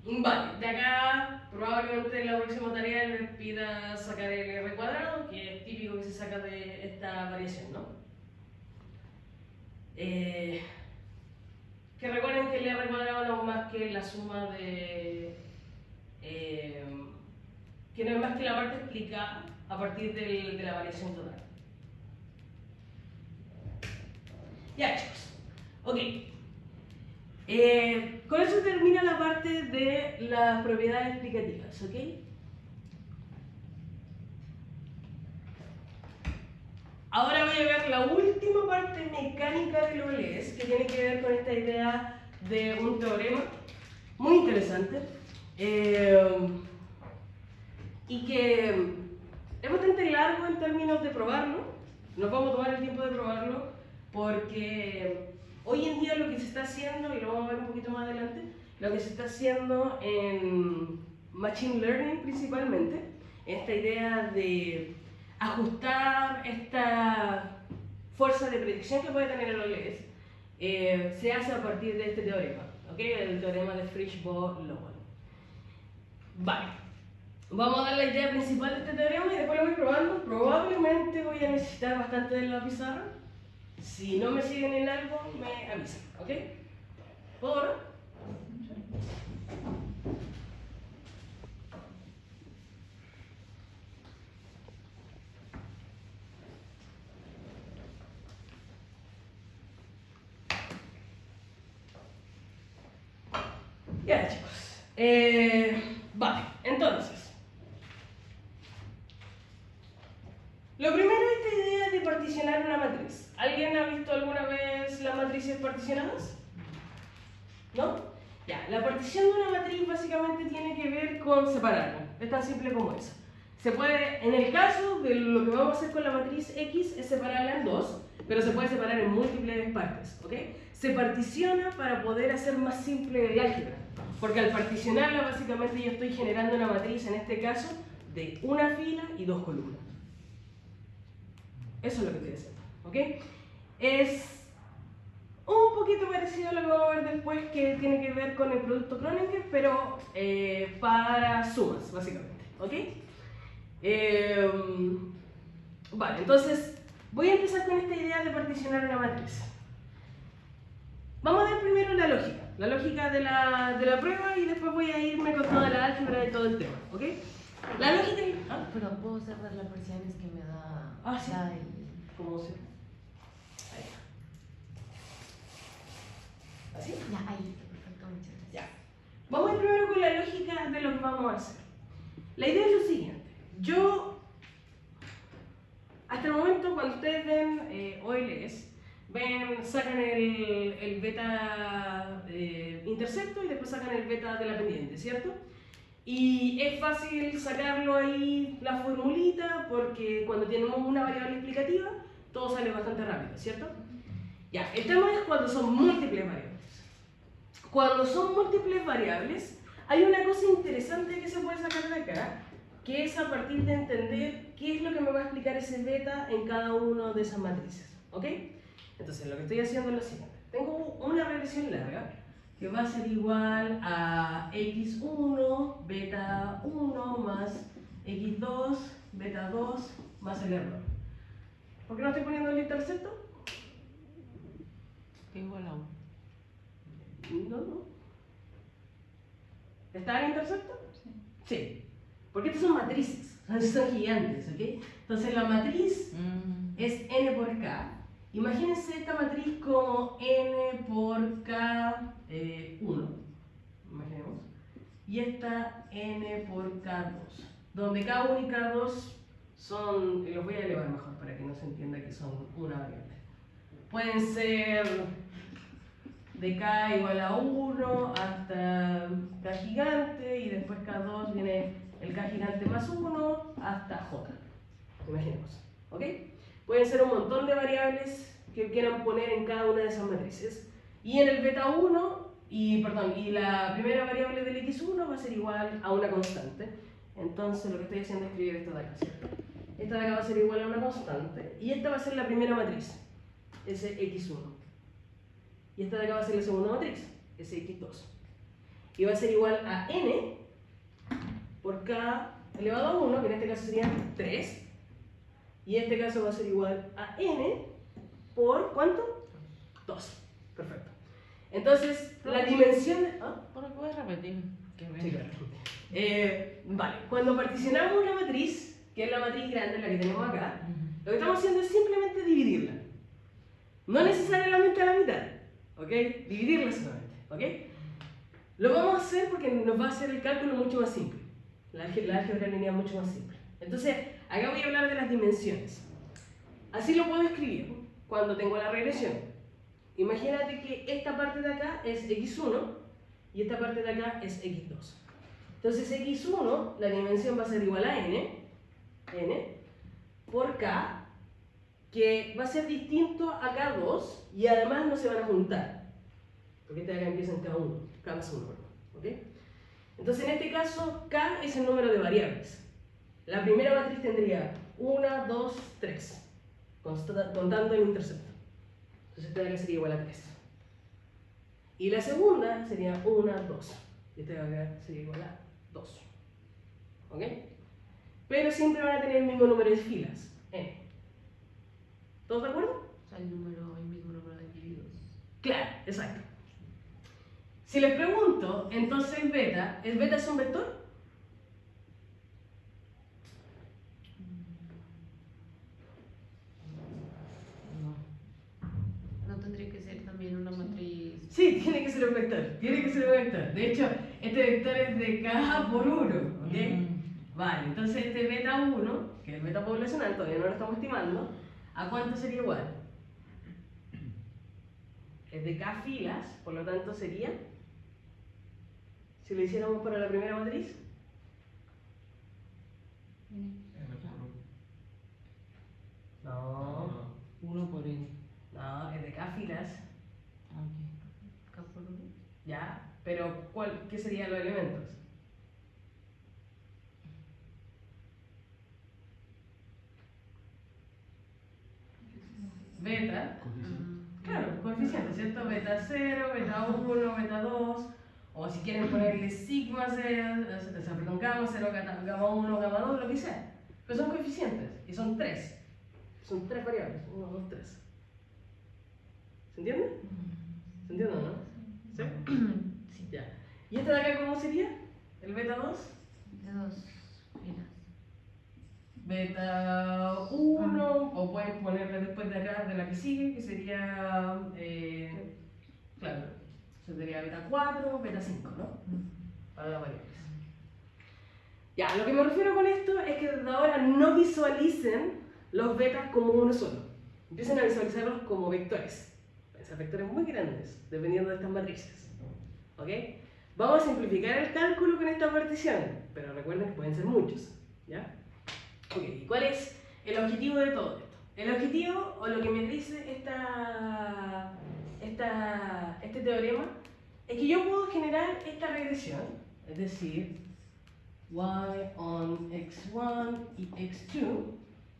Vale, de acá probablemente en la próxima tarea les pida sacar el R cuadrado, que es típico que se saca de esta variación, ¿no? Que recuerden que el R cuadrado no es más que la suma de... que no es más que la parte explicada a partir de la variación total. Ya, chicos. Ok. Con eso termina la parte de las propiedades explicativas, ¿ok? Ahora voy a ver la última parte mecánica del OLS, que tiene que ver con esta idea de un teorema muy interesante y que es bastante largo en términos de probarlo. Nos vamos a tomar el tiempo de probarlo porque hoy en día lo que se está haciendo, y lo vamos a ver un poquito más adelante, lo que se está haciendo en Machine Learning principalmente, esta idea de ajustar esta fuerza de predicción que puede tener el OLS, se hace a partir de este teorema, ¿ok? El teorema de Frisch-Bott-Lowell. Vale, vamos a dar la idea principal de este teorema y después lo voy probando. Probablemente voy a necesitar bastante de la pizarra. Si no me siguen en algo, me avisan, ¿ok? Por ya, chicos. Vale, entonces. Lo primero es esta idea de particionar una matriz. ¿Alguien ha visto alguna vez las matrices particionadas? ¿No? Ya, la partición de una matriz básicamente tiene que ver con separarla. Es tan simple como eso. Se puede, en el caso de lo que vamos a hacer con la matriz X, es separarla en dos, pero se puede separar en múltiples partes, ¿ok? Se particiona para poder hacer más simple el álgebra, porque al particionarla básicamente yo estoy generando una matriz, en este caso, de una fila y dos columnas. Eso es lo que estoy haciendo, ¿ok? Es un poquito parecido a lo que vamos a ver después, que tiene que ver con el producto Kronecker, pero para sumas, básicamente, ¿ok? Vale, entonces voy a empezar con esta idea de particionar una matriz. Vamos a ver primero la lógica de la prueba, y después voy a irme con toda la álgebra y todo el tema, ¿ok? La lógica... ¿Ah? Pero puedo cerrar la persiana, es que me da... Sí. da ¿Cómo se...? Ahí. ¿Así? Ya, ahí, perfecto, muchas gracias. Ya. Vamos a ir primero con la lógica de lo que vamos a hacer. La idea es lo siguiente. Yo, hasta el momento, cuando ustedes ven OLS, sacan el beta intercepto y después sacan el beta de la pendiente, ¿cierto? Y es fácil sacarlo ahí, la formulita, porque cuando tenemos una variable explicativa, todo sale bastante rápido, ¿cierto? Ya, el tema es cuando son múltiples variables. Cuando son múltiples variables, hay una cosa interesante que se puede sacar de acá, que es a partir de entender qué es lo que me va a explicar ese beta en cada una de esas matrices, ¿ok? Entonces, lo que estoy haciendo es lo siguiente. Tengo una regresión larga que va a ser igual a x1, beta 1 más x2, beta 2 más el error. ¿Por qué no estoy poniendo el intercepto? Que igual a 1. No. ¿Está el intercepto? Sí. Sí. Porque estas son matrices, son gigantes, ¿ok? Entonces la matriz es n por k. Imagínense esta matriz como n por k 1, imaginemos, y esta n por k2, donde k1 y k2 son, los voy a elevar mejor para que no se entienda que son una variable. Pueden ser de k igual a 1 hasta k gigante, y después k2 viene el k gigante más 1 hasta j, imaginemos, ¿ok? Pueden ser un montón de variables que quieran poner en cada una de esas matrices. Y en el beta 1, y la primera variable del x1 va a ser igual a una constante. Entonces lo que estoy haciendo es escribir esto de acá, ¿cierto? Esta de acá va a ser igual a una constante. Y esta va a ser la primera matriz, ese x1. Y esta de acá va a ser la segunda matriz, ese x2. Y va a ser igual a n por k elevado a 1, que en este caso sería 3. Y en este caso va a ser igual a n por, ¿cuánto? 2. Perfecto. Entonces, la dimensión... ¿Ah? ¿Por qué puedes repetir? Sí, claro. Vale, cuando particionamos una matriz, que es la matriz grande, la que tenemos acá, lo que estamos haciendo es simplemente dividirla. No necesariamente a la mitad, ¿ok? Dividirla solamente, ¿ok? Lo vamos a hacer porque nos va a hacer el cálculo mucho más simple. La álgebra lineal mucho más simple. Entonces, acá voy a hablar de las dimensiones. Así lo puedo escribir cuando tengo la regresión. Imagínate que esta parte de acá es x1 y esta parte de acá es x2. Entonces x1, la dimensión va a ser igual a n por k, que va a ser distinto a k2 y además no se van a juntar. Porque este de acá empieza en k1, k más 1, ¿ok? Entonces en este caso k es el número de variables. La primera matriz tendría 1, 2, 3, contando el intercepto. Entonces esta de acá sería igual a 3. Y la segunda sería 1, 2. Y esta de acá sería igual a 2. ¿Ok? Pero siempre van a tener el mismo número de filas, n. ¿Todos de acuerdo? O sea, el mismo número de individuos. Claro, exacto. Si les pregunto, entonces ¿el beta es un vector? No tendría que ser también una matriz. Sí, tiene que ser un vector. Tiene que ser un vector. De hecho, este vector es de k por 1, ¿ok? Vale, entonces este beta 1, que que es el beta poblacional, todavía no lo estamos estimando, ¿a cuánto sería igual? Es de K filas, por lo tanto sería, si lo hiciéramos para la primera matriz, N. N por no, 1 por n. no, es de K filas, Ah, ok. K por 1. ya, pero ¿qué serían los elementos? Beta, claro, coeficiente, ¿cierto? Beta 0, beta 1, beta 2, o si quieren ponerle sigma 0, perdón, gamma 0, gamma 1, gamma 2, lo que sea. Pero son coeficientes, y son 3. Son 3 variables, 1, 2, 3. ¿Se entiende? ¿Se entiende o no? ¿Sí? Sí. Ya. ¿Y este de acá cómo sería? ¿El beta 2? De 2 filas. Beta 1, o pueden ponerle después de acá, de la que sigue, que sería, claro, sería beta 4, beta 5, ¿no? Para las variables. Ya, lo que me refiero con esto es que desde ahora no visualicen los betas como uno solo. Empiecen a visualizarlos como vectores. Pueden ser vectores muy grandes, dependiendo de estas matrices. ¿Ok? Vamos a simplificar el cálculo con estas particiones, pero recuerden que pueden ser muchos. ¿Ya? Ok, ¿y cuál es el objetivo de todo esto? El objetivo, o lo que me dice este teorema, es que yo puedo generar esta regresión, es decir, y on x1 y x2,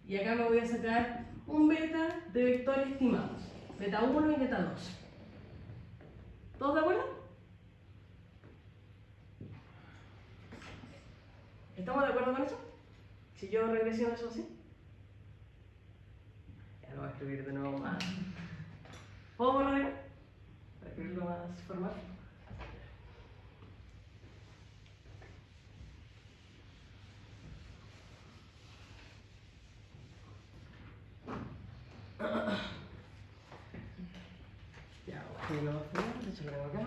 y acá me voy a sacar un beta de vectores estimados, beta 1 y beta 2. ¿Todos de acuerdo? ¿Estamos de acuerdo con eso? Si yo regresiono eso así. Ya lo voy a escribir de nuevo más. ¿Puedo borrar acá? Para escribirlo más formal. Ya, voy a escribirlo más formal. De hecho lo tengo acá.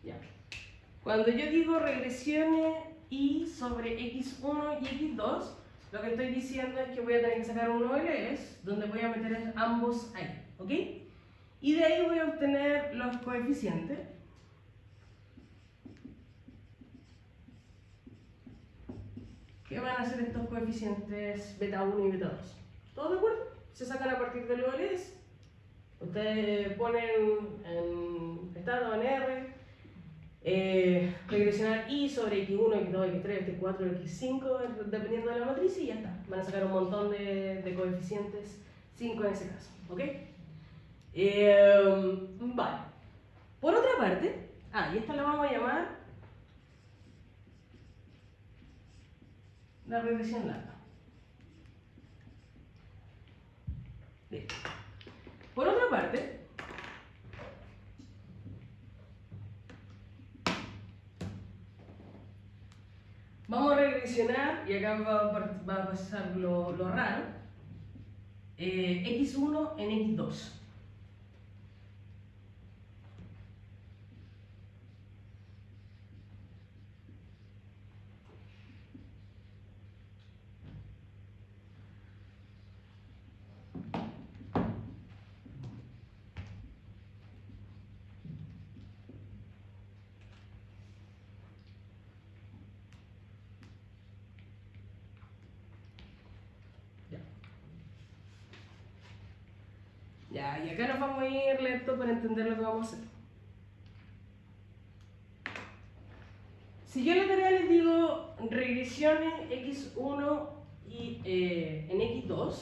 Ya. Cuando yo digo regresiones y sobre x1 y x2, lo que estoy diciendo es que voy a tener que sacar un OLS donde voy a meter ambos ahí, ¿ok? Y de ahí voy a obtener los coeficientes. ¿Qué van a ser estos coeficientes beta 1 y beta 2? ¿Todos de acuerdo? Se sacan a partir del OLS. Ustedes ponen en estado, en R, regresionar I sobre X1, X2, X3, X4, X5, dependiendo de la matriz, y ya está. Van a sacar un montón de coeficientes, 5 en ese caso, ¿ok? Vale. Por otra parte, y esta la vamos a llamar la regresión larga. Listo. Por otra parte, vamos a regresionar, y acá va a pasar lo raro, x1 en x2. Ya, y acá nos vamos a ir lento para entender lo que vamos a hacer. Si yo en la tarea les digo regresiones x1 y, en x2,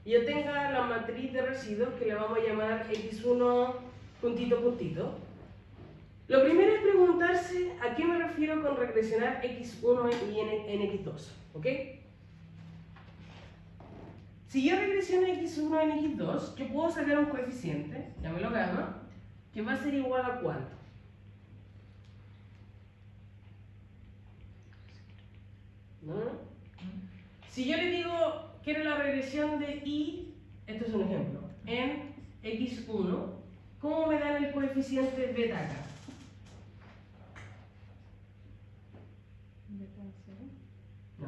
y yo tenga la matriz de residuos que le vamos a llamar x1 puntito puntito, lo primero es preguntarse a qué me refiero con regresionar x1 y en x2, ¿ok? Si yo regresiono x1 en x2, yo puedo sacar un coeficiente, llámelo gamma, que va a ser igual a ¿cuánto? ¿No? Si yo le digo quiero la regresión de I, esto es un ejemplo, en x1, ¿cómo me dan el coeficiente beta acá? Beta 0. No.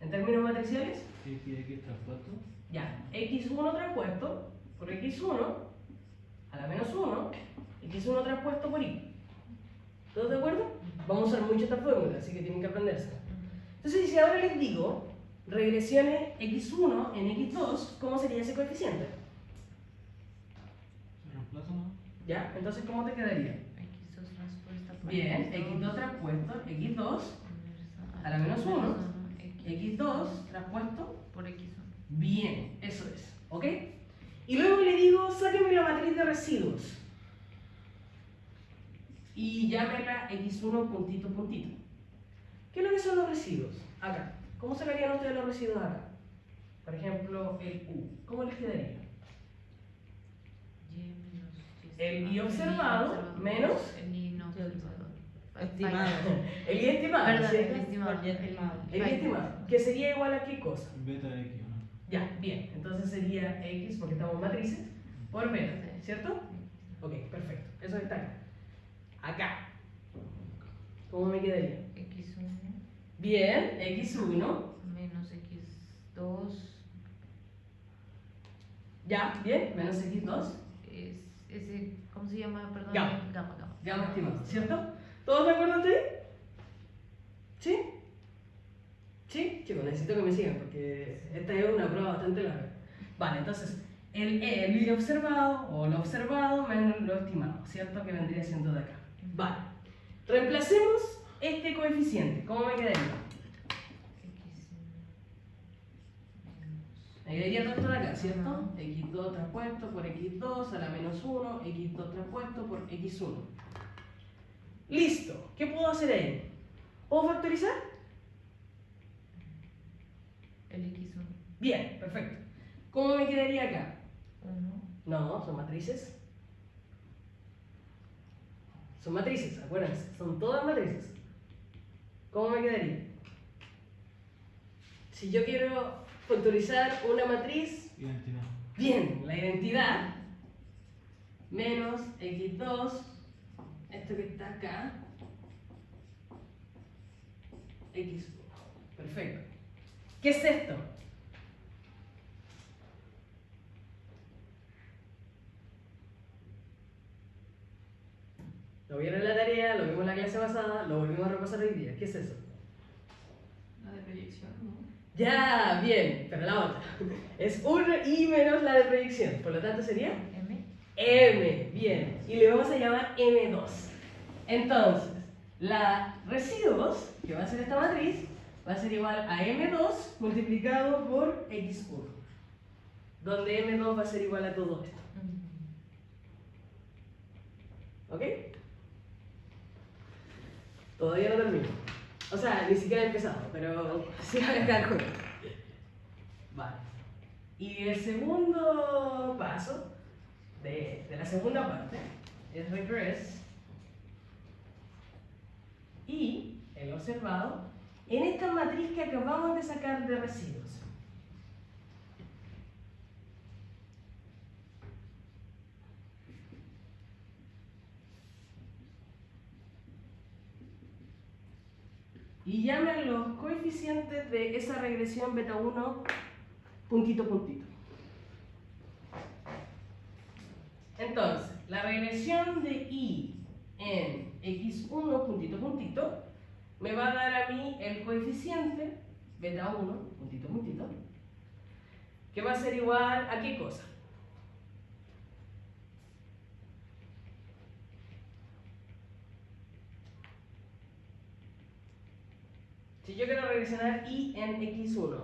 ¿En términos matriciales? X traspuesto. Ya, x1 traspuesto por x1 a la menos 1, x1 traspuesto por y. ¿Todos de acuerdo? Vamos a usar mucho esta fórmula, así que tienen que aprendérsela. Entonces, si ahora les digo regresiones x1 en x2, ¿cómo sería ese coeficiente? ¿Se reemplaza, no? ¿Ya? Entonces, ¿cómo te quedaría? X2 transpuesta por Bien, x2 traspuesto, x2 a la menos 1, x2 traspuesto. por x1. Bien, eso es, ¿ok? Y luego le digo, sáquenme la matriz de residuos. Y llámela x1 puntito puntito. ¿Qué es lo que son los residuos? Acá. ¿Cómo sacarían ustedes los residuos acá? Por ejemplo, el U. ¿Cómo les quedaría? Y menos y El I observado menos el I no observado. Estimado. El I estimado, Perdón, ¿cierto? el estimado. Por Y estimado. El I estimado, que sería igual a qué cosa. Beta X, ¿o no? Ya, bien. Entonces sería X, porque estamos en matrices, por beta, ¿cierto? Ok, perfecto. Eso está acá. Acá. ¿Cómo me quedaría? X1 Bien, x1. menos x2 Ya, bien, menos x2. es ese, ¿cómo se llama? Perdón. Gamma. Gamma. Gamma estimado, ¿cierto? ¿Todos de acuerdo ustedes? ¿Sí? ¿Sí? Chicos, necesito que me sigan porque esta es una prueba bastante larga. Vale, entonces, el observado o lo observado menos lo estimado, ¿cierto? Que vendría siendo de acá. Vale. Reemplacemos este coeficiente. ¿Cómo me quedaría? Me quedaría todo esto de acá, ¿cierto? Ajá. x2 traspuesto por x2 a la menos 1, x2 traspuesto por x1. Listo. ¿Qué puedo hacer ahí? ¿Puedo factorizar? El x1 Bien, perfecto. ¿Cómo me quedaría acá? 1 No, son matrices. Son matrices, acuérdense. Son todas matrices. ¿Cómo me quedaría? Si yo quiero factorizar una matriz, Identidad. bien, la identidad menos x2, esto que está acá, x1. Perfecto. ¿Qué es esto? Lo vieron en la tarea, lo vimos en la clase pasada, lo volvimos a repasar hoy día. ¿Qué es eso? La de proyección, ¿no? Ya, bien, pero la otra. Es 1 y menos la de proyección, por lo tanto sería M M, bien. Y le vamos a llamar M2. Entonces, la residuos, que va a ser esta matriz, va a ser igual a M2 multiplicado por X1. Donde M2 va a ser igual a todo esto. ¿Ok? Todavía no termino. O sea, ni siquiera he empezado, pero sí voy a calcular. Vale. Y el segundo paso de la segunda parte es regress y el observado en esta matriz que acabamos de sacar de residuos. Y llamen los coeficientes de esa regresión beta 1 puntito puntito. Entonces, la regresión de I en x1 puntito puntito me va a dar a mí el coeficiente beta 1 puntito puntito, que va a ser igual a ¿qué cosa? Si yo quiero regresionar I en x1,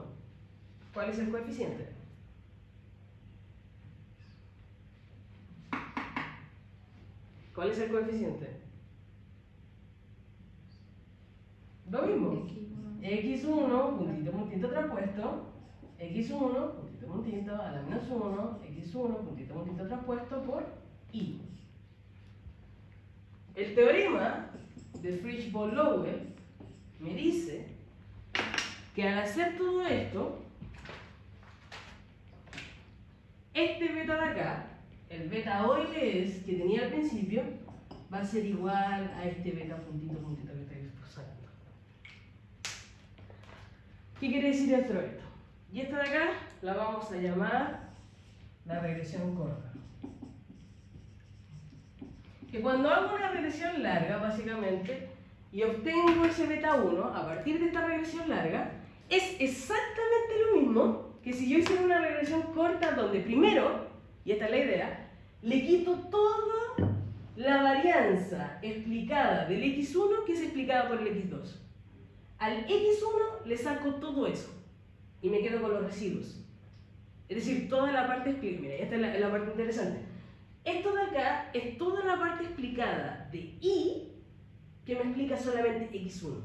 ¿cuál es el coeficiente? ¿Cuál es el coeficiente? Lo mismo. x1, puntito, puntito traspuesto, x1, puntito, puntito, a la menos 1, x1, puntito, puntito traspuesto por i. El teorema de Fishball-Lowell me dice que al hacer todo esto, este beta de acá, el beta OLS que tenía al principio, va a ser igual a este beta puntito puntito que estoy sacando. ¿Qué quiere decir esto? Y esta de acá la vamos a llamar la regresión corta. Que cuando hago una regresión larga, básicamente, y obtengo ese beta 1 a partir de esta regresión larga, es exactamente lo mismo que si yo hiciera una regresión corta donde primero, y esta es la idea, le quito toda la varianza explicada del x1 que es explicada por el x2. Al x1 le saco todo eso y me quedo con los residuos. Es decir, toda la parte explicada. Mira, esta es la parte interesante. Esto de acá es toda la parte explicada de y que me explica solamente x1,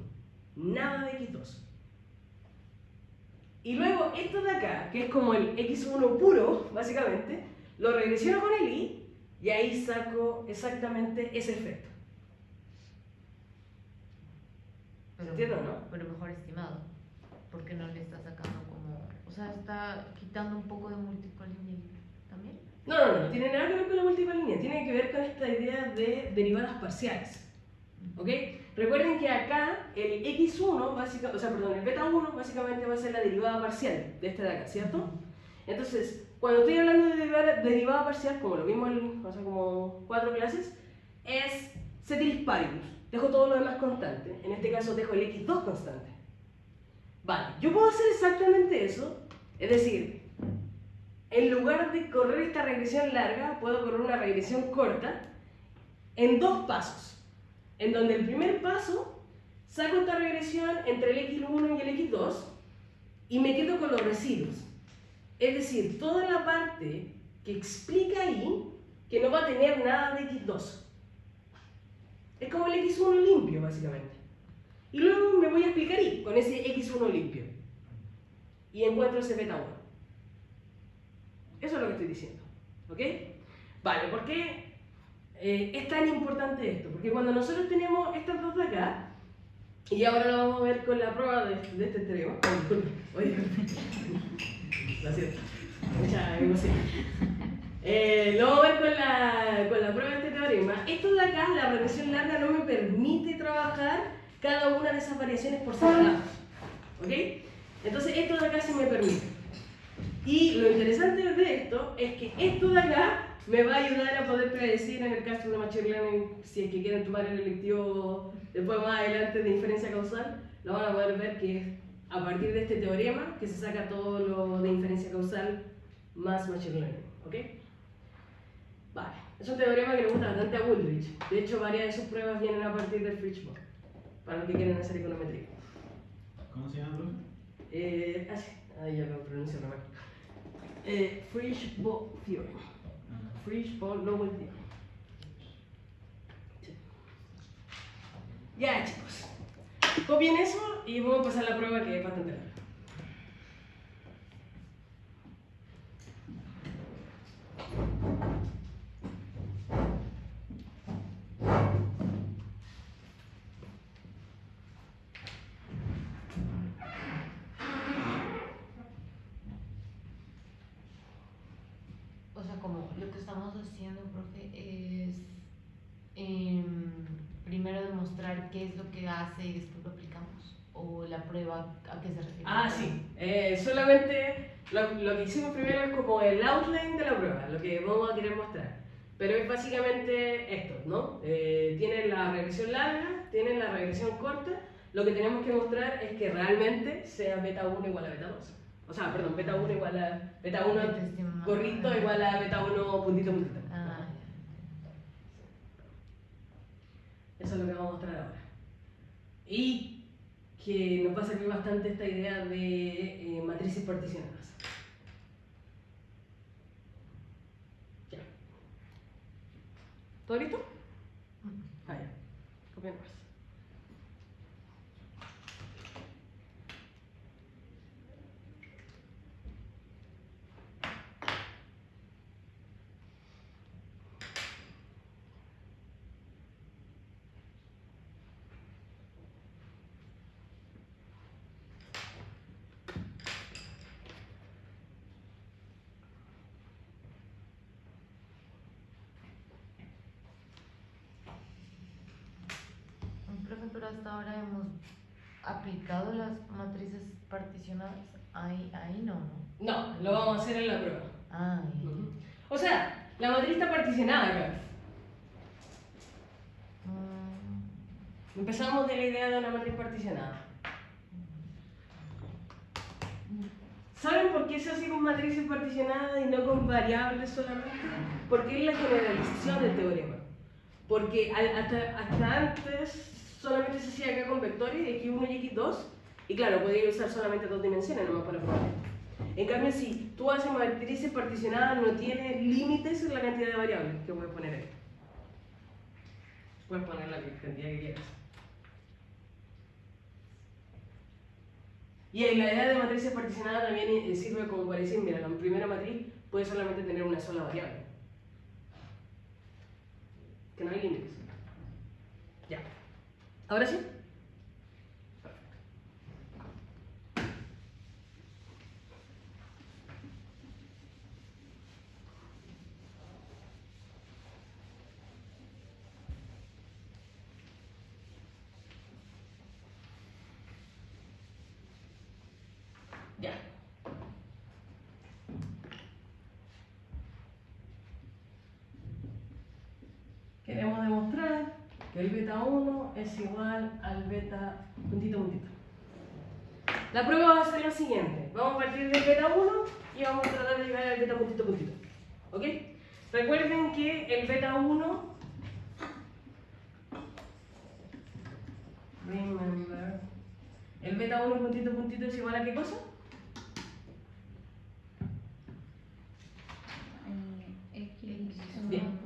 nada de x2. Y luego esto de acá, que es como el x1 puro, básicamente, lo regresiono con el y ahí saco exactamente ese efecto. Pero, ¿Entiendo, no? pero mejor estimado. Porque no le está sacando como. O sea, está quitando un poco de multicolinealidad también. No tiene nada que ver con la múltiple línea, tiene que ver con esta idea de derivadas parciales. ¿Ok? Recuerden que acá el x1, el beta 1 básicamente va a ser la derivada parcial de este de acá, ¿cierto? Entonces, cuando estoy hablando de derivada parcial, como lo vimos hace como 4 clases, es ceteris paribus. Dejo todo lo demás constante. En este caso dejo el x2 constante. Vale, yo puedo hacer exactamente eso, es decir, en lugar de correr esta regresión larga, puedo correr una regresión corta en 2 pasos. En donde el primer paso, saco esta regresión entre el x1 y el x2 y me quedo con los residuos. Es decir, toda la parte que explica ahí que no va a tener nada de x2. Es como el x1 limpio, básicamente. Y luego me voy a explicar y con ese x1 limpio. Y encuentro ese beta 1. Eso es lo que estoy diciendo. ¿Ok? Vale, ¿por qué es tan importante esto? Porque cuando nosotros tenemos estas dos de acá, y ahora lo vamos a ver con la prueba de este teorema. Oye, lo siento, mucha emoción. Lo vamos a ver con la prueba de este teorema. Esto de acá, la regresión larga, no me permite trabajar cada una de esas variaciones por separado. ¿Ok? Entonces esto de acá sí me permite. Y lo interesante de esto es que esto de acá me va a ayudar a poder predecir en el caso de Machine Learning, si es que quieren tomar el electivo después más adelante de inferencia causal, lo van a poder ver que es a partir de este teorema que se saca todo lo de inferencia causal más Machine Learning. ¿Ok? Vale, es un teorema que le gusta bastante a Woolrich. De hecho, varias de sus pruebas vienen a partir del Fishbone, para los que quieren hacer econometría. ¿Cómo se llama, profe? Ahí ya lo pronuncio mal. Fishbone Theorem. Fishbone-Lowell Theorem. Sí. Ya, chicos. Copien eso y vamos a pasar a la prueba que es bastante larga. O sea, como lo que estamos haciendo, profe, es primero demostrar qué es lo que hace y después lo aplicamos. ¿O la prueba a qué se refiere? Sí. Solamente lo que hicimos primero es como el outline de la prueba, lo que vamos a querer mostrar. Pero es básicamente esto, ¿no? Tienen la regresión larga, tienen la regresión corta. Lo que tenemos que mostrar es que realmente sea beta 1 igual a beta 2. O sea, perdón, beta 1 igual a beta 1 gorrito igual a beta 1 puntito puntito. Eso es lo que vamos a mostrar ahora. Y que nos va a servir bastante esta idea de matrices particionadas. Ya. ¿Todo listo? Ya. Copiamos. pero hasta ahora hemos aplicado las matrices particionadas. Ahí no, ¿no? No, lo vamos a hacer en la prueba. Ah, Ujú. O sea, la matriz está particionada acá. Empezamos de la idea de una matriz particionada. ¿Saben por qué se hace con matrices particionadas y no con variables solamente? Porque es la generalización del teorema. Porque hasta antes solamente se hacía acá con vectores x1 y x2, y claro, podía usar solamente dos dimensiones nomás para probar. En cambio, si tú haces matrices particionadas, no tiene límites en la cantidad de variables que puedes poner ahí. Puedes poner la cantidad que quieras. Y la idea de matrices particionadas también sirve como para decir, mira, la primera matriz puede solamente tener una sola variable. Que no hay límites. Ya. ¿Ahora sí? Ya. Queremos demostrar que el beta 1 es igual al beta puntito puntito. La prueba va a ser la siguiente. Vamos a partir del beta 1 y vamos a tratar de llegar al beta puntito puntito. ¿Ok? Recuerden que el beta 1... Remember. El beta 1 puntito puntito es igual a ¿qué cosa? Bien.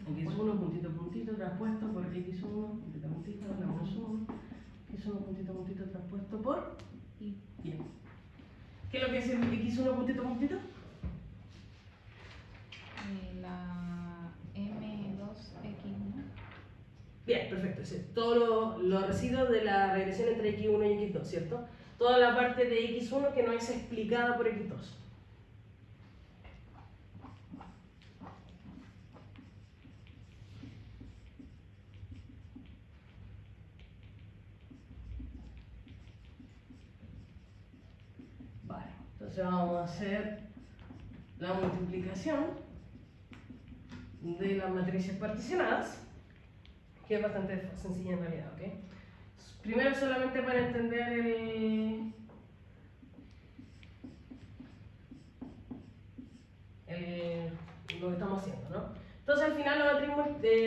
x1 puntito puntito traspuesto por x1 puntito puntito la menos 1, x1 puntito puntito traspuesto por y. Bien. ¿Qué es lo que es el x1 puntito puntito? La M2X1. Bien, perfecto. Es todos los residuos de la regresión entre x1 y x2, ¿cierto? Toda la parte de x1 que no es explicada por x2. Entonces vamos a hacer la multiplicación de las matrices particionadas, que es bastante sencilla en realidad, ¿ok? Primero solamente para entender lo que estamos haciendo, ¿no? Entonces al final la matriz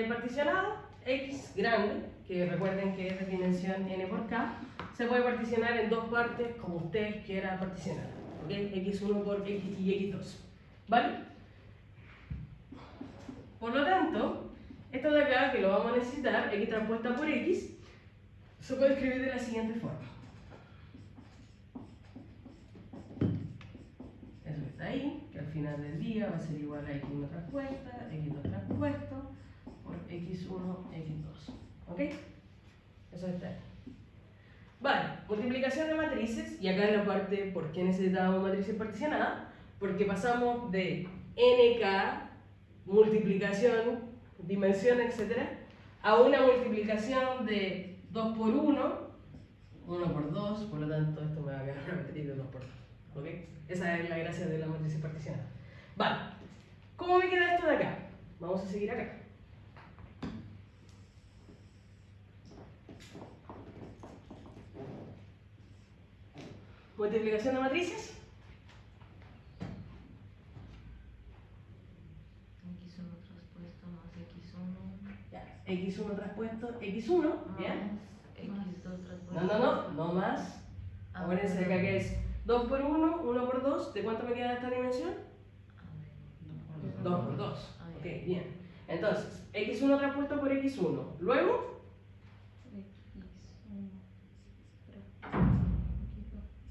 particionada, X grande, que recuerden que es de dimensión n por k, se puede particionar en dos partes como ustedes quieran particionar. ¿Okay? X1 por X y X2, ¿vale? Por lo tanto, esto de acá, que lo vamos a necesitar, X transpuesta por X, se puede escribir de la siguiente forma. Eso que está ahí, que al final del día va a ser igual a X1 transpuesta, X2 transpuesto, por X1, X2, ¿ok? Eso está ahí. Vale, multiplicación de matrices, y acá en la parte por qué necesitamos matrices particionadas, porque pasamos de nk, multiplicación, dimensión, etc., a una multiplicación de 2 por 1, 1 por 2, por lo tanto esto me va a quedar una matriz de 2 por 2, ¿ok? Esa es la gracia de la matriz particionada. Vale, ¿cómo me queda esto de acá? Vamos a seguir acá. Multiplicación de matrices. X1 traspuesto más X1. Ya, X1 traspuesto, X1, ¿bien? X2 traspuesto. No más. Acuérdense de que es 2 por 1, 1 por 2. ¿De cuánto me queda esta dimensión? 2 por 2. Ok, bien. Entonces, X1 traspuesto por X1. Luego,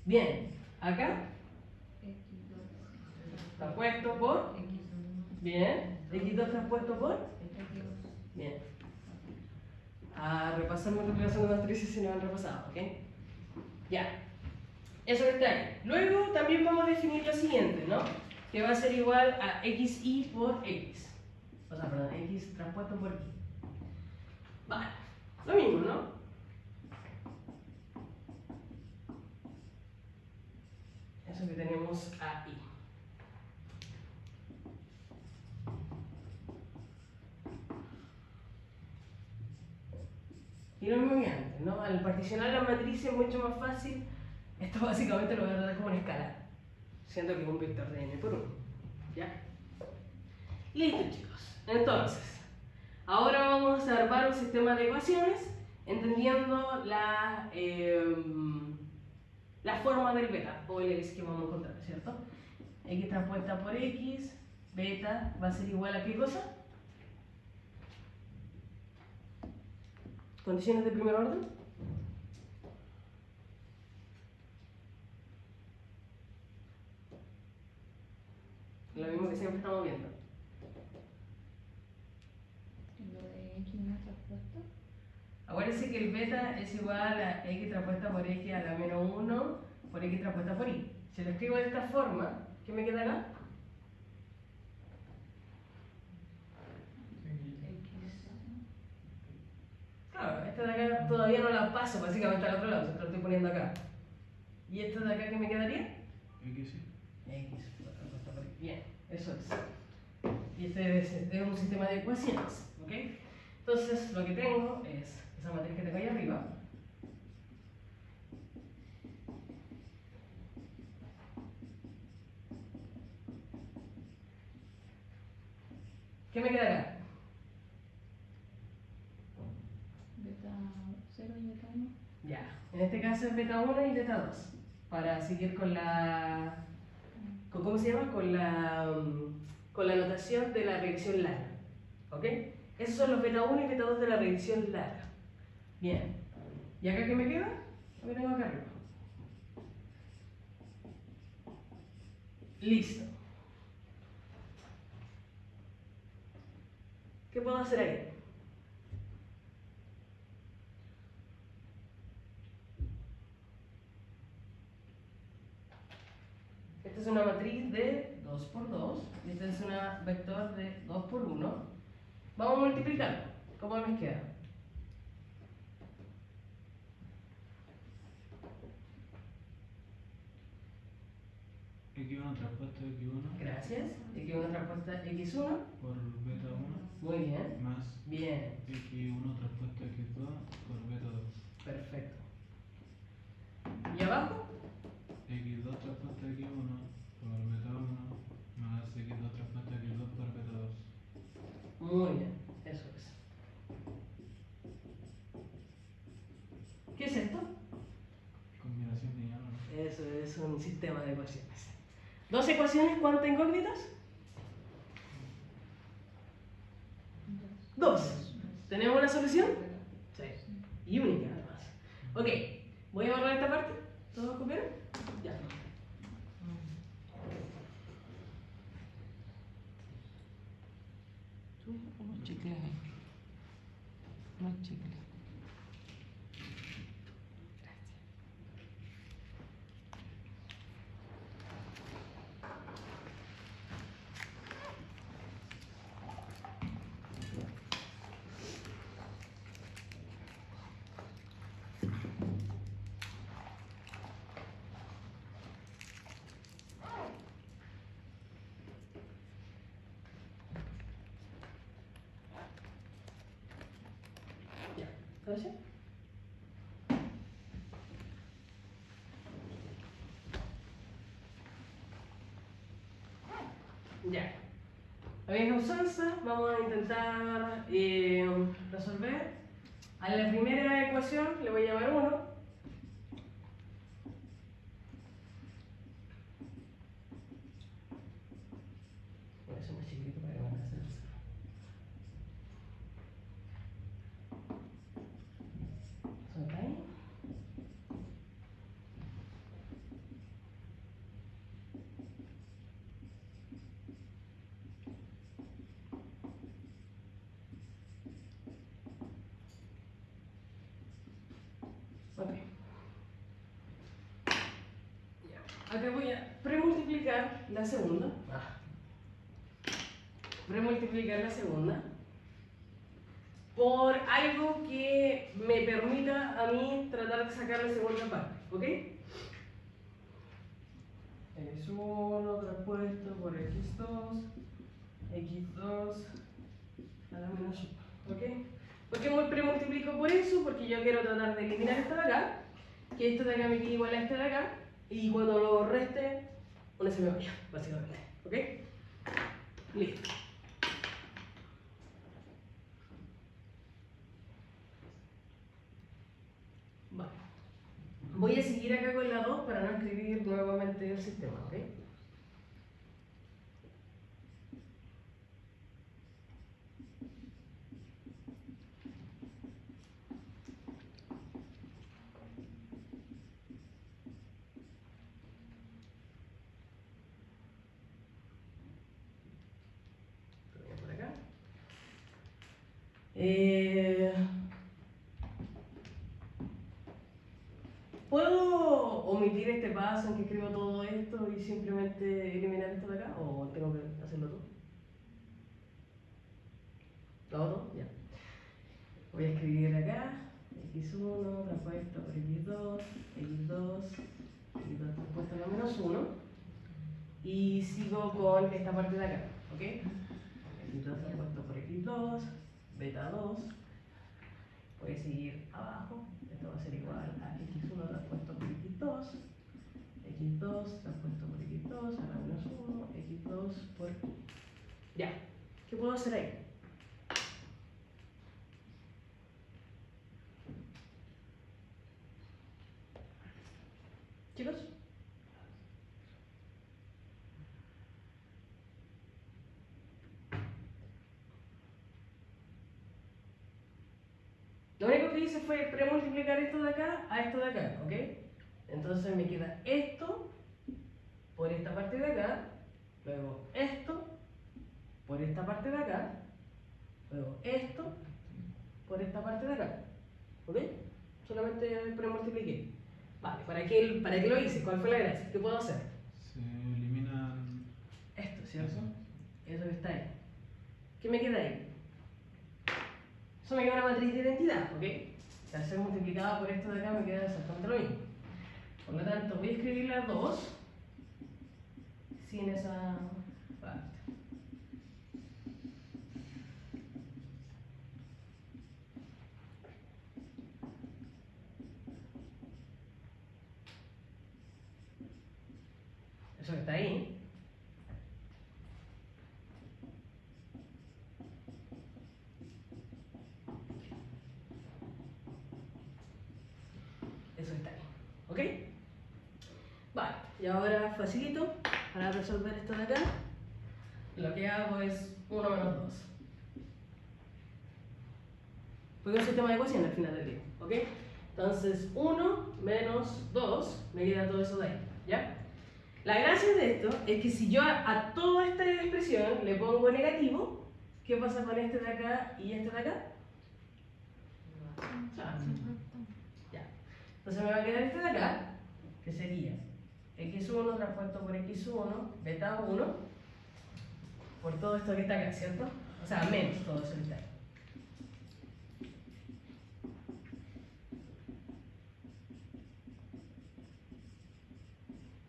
bien, acá, traspuesto por, bien, X2 traspuesto por, bien. A repasar multiplicación de matrices si no han repasado, ¿ok? Ya, eso que está ahí. Luego también vamos a definir lo siguiente, ¿no? Que va a ser igual a XY por X. O sea, perdón, X transpuesto por Y. Vale. Lo mismo, ¿no? Eso que tenemos ahí. Y lo mismo que antes, ¿no? Al particionar la matriz es mucho más fácil. Esto básicamente lo voy a tratar como una escala. Siento que es un vector de n por 1. ¿Ya? Listo, chicos. Entonces, ahora vamos a armar un sistema de ecuaciones entendiendo la forma del beta o el x que vamos a encontrar, ¿cierto? X transpuesta por x, beta va a ser igual a ¿qué cosa? Condiciones de primer orden. Lo mismo que siempre estamos viendo. Lo de x1 transpuesto. Acuérdense que el beta es igual a x transpuesta por x a la menos 1 por x transpuesta por y. Si lo escribo de esta forma, ¿qué me queda acá? Claro, esta de acá todavía no la paso básicamente al otro lado, se lo estoy poniendo acá. ¿Y esta de acá qué me quedaría? X sí. X transpuesta por y. Bien, eso es. Y este es un sistema de ecuaciones, ¿ok? Entonces, lo que tengo es esa matriz que tengo ahí arriba. ¿Qué me queda acá? Beta 0 y beta 1. Ya, en este caso es beta 1 y beta 2. Para seguir con la... ¿cómo se llama? Con la notación de la regresión larga. ¿Ok? Esos son los beta 1 y beta 2 de la regresión larga. Bien. ¿Y acá qué me queda? Lo que tengo acá arriba. Listo. ¿Qué puedo hacer ahí? Esta es una matriz de 2 por 2 y esta es una vector de 2 por 1. Vamos a multiplicarlo. ¿Cómo me queda? X1 transpuesta X1 Gracias. X1 transpuesta X1. por beta 1 Muy bien. más Bien. X1 transpuesta X2 por beta 2. Perfecto. ¿Y abajo? X2 transpuesta X1 por beta 1 más X2 transpuesta X2 por beta 2. Muy bien. Eso es. ¿Qué es esto? Combinación lineal, ¿no? Eso es un sistema de ecuaciones. ¿Dos ecuaciones? ¿Cuántas incógnitas? 2. ¿Tenemos una solución? Sí. Y única además. Ok. Voy a borrar esta parte. ¿Todos copiaron? Ya. Unos chicles ahí. Unos chicles. Ya. ¿Entonces? Ya. La vieja usanza, vamos a intentar resolver. A la primera ecuación le voy a llamar 1. Voy a hacer más chiquito para que no me hacer eso. Ok. Ok. Ya. Acá voy a premultiplicar la segunda. Premultiplicar la segunda. por algo que me permita a mí tratar de sacar la segunda parte, ¿ok? X1 traspuesto por X2 a la menos 1, ¿ok? ¿Por qué premultiplico por eso? Porque yo quiero tratar de eliminar esto de acá, que esto de acá me quede igual a este de acá, y cuando lo reste, una se me vaya, básicamente, ¿ok? Listo. Vale. Voy a seguir acá con la 2 para no escribir nuevamente el sistema, ¿ok? Por acá. ¿Puedo omitir este paso en que escribo todo esto y simplemente eliminar esto de acá? ¿O tengo que hacerlo todo? ¿Lo hago todo? Ya. Voy a escribir acá x1 traspuesto por x2, x2 traspuesto a la menos 1 y sigo con esta parte de acá, ¿ok? x2 traspuesto por x2, beta 2, voy a seguir abajo, esto va a ser igual a x1 traspuesto por x2 traspuesto por x2 a la menos 1, x2 por... Ya, ¿qué puedo hacer ahí? Chicos, lo único que hice fue premultiplicar esto de acá a esto de acá, ¿ok? Entonces me queda esto por esta parte de acá, luego esto por esta parte de acá, luego esto por esta parte de acá, ¿ok? Solamente premultipliqué. Vale, ¿para qué lo hice? ¿Cuál fue la gracia? ¿Qué puedo hacer? Se eliminan. Esto, ¿cierto? Eso que está ahí. ¿Qué me queda ahí? Eso me queda una matriz de identidad, ¿ok? Si al ser multiplicada por esto de acá me queda exactamente lo mismo. Por lo tanto, voy a escribir las 2 sin esa parte. Eso que está ahí. Eso está ahí. ¿Ok? Vale, y ahora facilito para resolver esto de acá. Lo que hago es 1 menos 2. Porque es un sistema de ecuaciones al final del día. ¿Ok? Entonces 1 menos 2 me queda todo eso de ahí. ¿Ya? La gracia de esto es que si yo a toda esta expresión le pongo negativo, ¿qué pasa con este de acá y este de acá? Ya. Entonces me va a quedar este de acá, que sería x1 traspuesto por x1, beta 1, por todo esto que está acá, ¿cierto? O sea, menos todo eso que está ahí.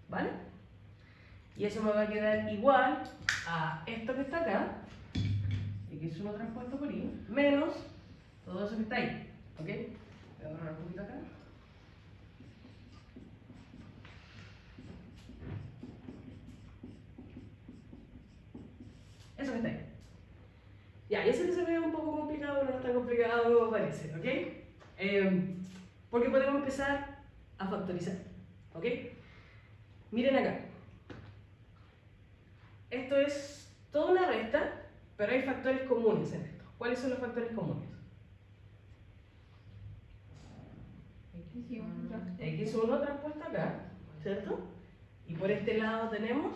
¿Vale? Y eso me va a quedar igual a esto que está acá, x1 traspuesto por y, menos todo eso que está ahí. ¿Ok? Voy a borrar un poquito acá. Eso que está ahí. Ya, yo sé que se ve un poco complicado, pero no es tan complicado como parece, ¿ok? Porque podemos empezar a factorizar, ¿ok? Miren acá. Esto es toda una resta, pero hay factores comunes en esto. ¿Cuáles son los factores comunes? x1 traspuesto acá, ¿cierto? Y por este lado tenemos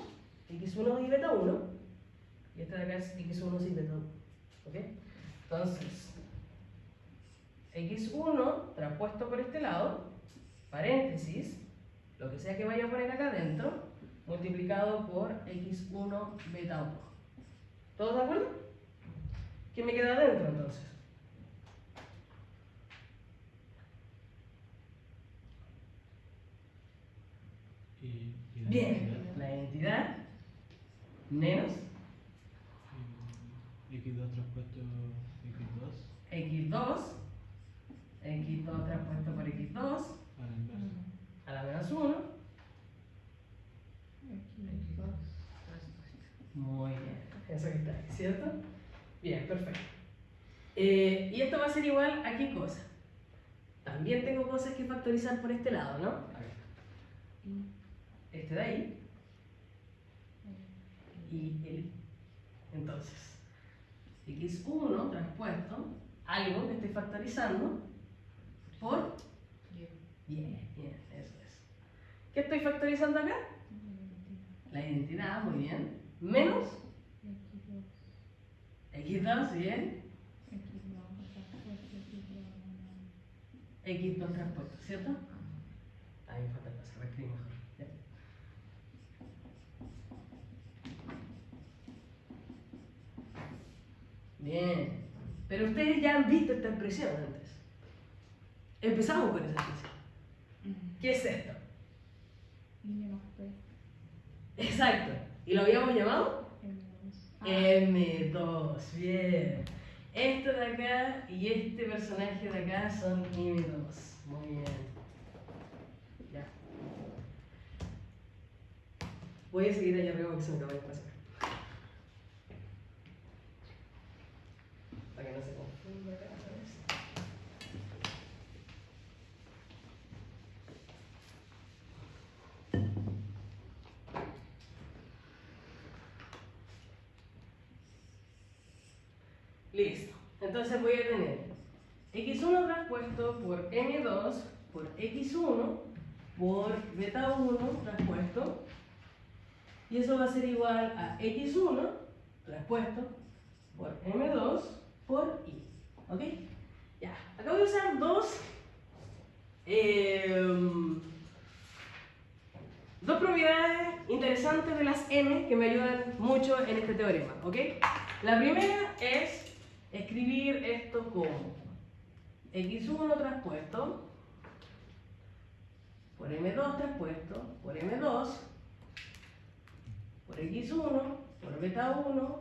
x1 y beta 1, y este de acá es x1 y beta 1, ¿ok? Entonces, x1 traspuesto por este lado, paréntesis, lo que sea que vaya a poner acá adentro, multiplicado por x1 beta 1. ¿Todos de acuerdo? ¿Qué me queda adentro entonces? Bien, la identidad menos X2 traspuesto X2 x2, x2 traspuesto por x2 a la inversa. a la menos 1. Muy bien, eso que está ahí, ¿cierto? Bien, perfecto. Y esto va a ser igual a qué cosa. También tengo cosas que factorizar por este lado, ¿no? Este de ahí y el. Entonces, x1 traspuesto, algo que estoy factorizando por. Bien, eso es. ¿Qué estoy factorizando acá? La identidad, muy bien. Menos x2, bien. x2 traspuesto, ¿cierto? Ahí me falta pasar, reescribir mejor. ¿Ya? Bien. Pero ustedes ya han visto esta expresión antes. Empezamos con esa expresión. ¿Qué es esto? Exacto. ¿Y lo habíamos llamado? M2. Bien. Esto de acá y este personaje de acá son M2. Muy bien. Ya. Voy a seguir allá arriba porque se me acaba de pasar. Para que no se confunda acá, ¿sabes? Listo. Entonces voy a tener x1 traspuesto por m2 por x1 por beta 1 traspuesto. Y eso va a ser igual a x1 traspuesto por m2 por i. ¿Ok? Ya. Acabo de usar dos propiedades interesantes de las m que me ayudan mucho en este teorema. ¿Ok? La primera es escribir esto como x1 traspuesto por m2 traspuesto por m2 por x1 por beta 1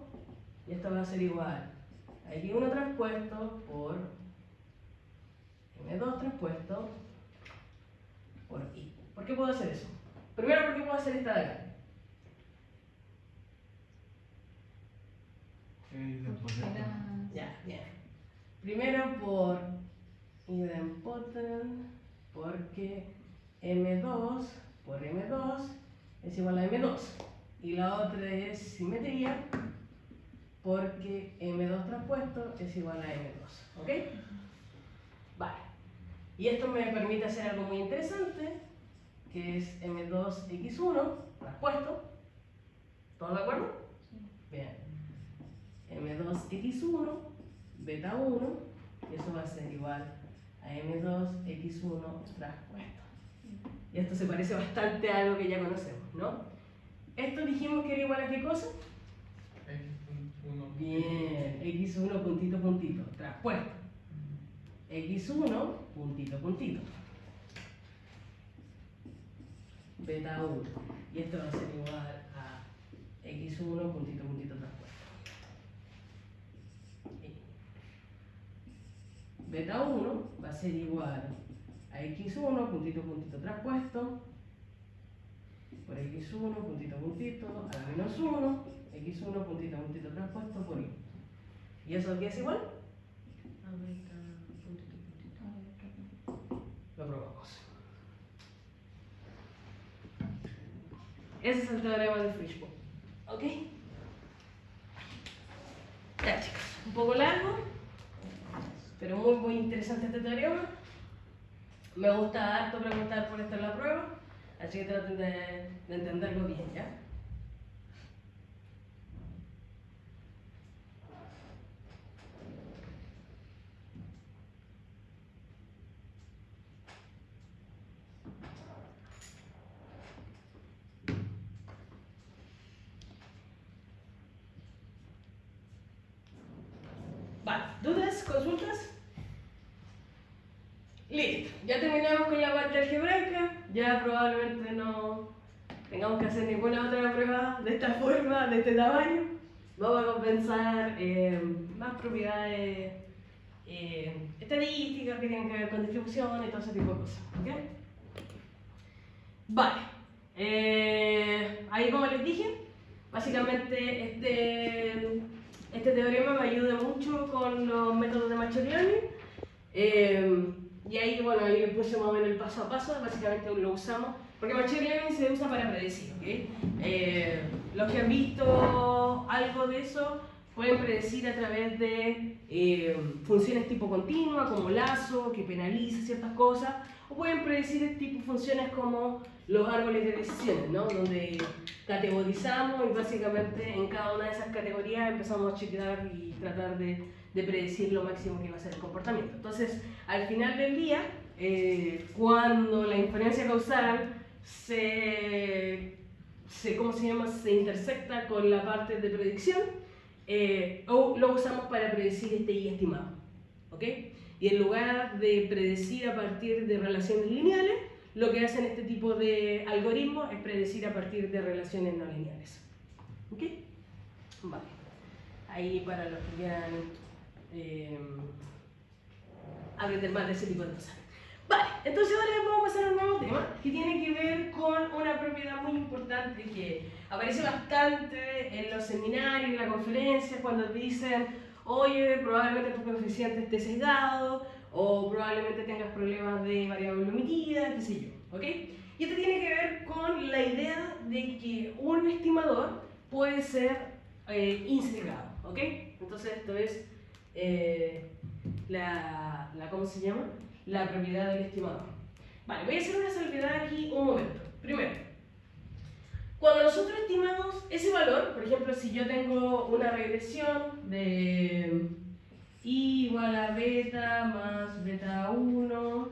y esto va a ser igual a x1 traspuesto por m2 traspuesto por i. ¿Por qué puedo hacer eso? Primero, ¿por qué puedo hacer esta de acá? Ya, bien. Primero por idempotent, porque m2 por m2 es igual a m2. Y la otra es simetría, porque m2 traspuesto es igual a m2. ¿Ok? Vale. Y esto me permite hacer algo muy interesante, que es m2x1 traspuesto. ¿Todos de acuerdo? Bien. m2x1 beta 1 y eso va a ser igual a m2x1 traspuesto. Y esto se parece bastante a algo que ya conocemos, ¿no? Esto dijimos que era igual a ¿qué cosa? X1. Bien, x1 puntito puntito, traspuesto. x1 puntito puntito. Beta 1. Y esto va a ser igual a x1 puntito puntito traspuesto. Beta 1 va a ser igual a x1 puntito puntito traspuesto por x1 puntito puntito a la menos 1 x1 puntito puntito traspuesto por i. ¿Y eso qué es igual? A beta puntito puntito. Lo probamos. Ese es el teorema de Fishbone. ¿Ok? Ya, chicos, un poco largo, pero muy interesante este teorema. Me gusta harto preguntar por esto en la prueba, así que traten de entenderlo bien, ¿ya? Vale, ¿dudas? ¿Consultas? Listo, ya terminamos con la parte algebraica, ya probablemente no tengamos que hacer ninguna otra prueba de esta forma, de este tamaño, vamos a compensar más propiedades estadísticas que tienen que ver con distribución y todo ese tipo de cosas. ¿Okay? Vale, ahí como les dije, básicamente este teorema me ayuda mucho con los métodos de Machine Learning. Y ahí, bueno, ahí les puse más o menos el paso a paso, básicamente lo usamos, porque Machine Learning se usa para predecir, ¿ok? Los que han visto algo de eso pueden predecir a través de funciones tipo continua, como lazo, que penaliza ciertas cosas, o pueden predecir tipo funciones como los árboles de decisiones, ¿no? Donde categorizamos y básicamente en cada una de esas categorías empezamos a chequear y tratar de predecir lo máximo que va a ser el comportamiento. Entonces, al final del día, cuando la inferencia causal ¿cómo se llama? Se intersecta con la parte de predicción, lo usamos para predecir este I estimado, ¿ok? Y en lugar de predecir a partir de relaciones lineales, lo que hacen este tipo de algoritmos es predecir a partir de relaciones no lineales, ¿ok? Vale, ahí para los que quieran aprender más de ese tipo de cosas. Vale, entonces ahora vamos a pasar a un nuevo tema que tiene que ver con una propiedad muy importante que aparece bastante en los seminarios, en las conferencias, cuando te dicen, oye, probablemente tu coeficiente esté sesgado, o probablemente tengas problemas de variable omitida, qué sé yo, ¿ok? Y esto tiene que ver con la idea de que un estimador puede ser insesgado, ¿ok? Entonces esto es ¿cómo se llama? La propiedad del estimador. Vale, voy a hacer una salvedad aquí un momento. Primero, cuando nosotros estimamos ese valor, por ejemplo, si yo tengo una regresión de I igual a beta más beta 1,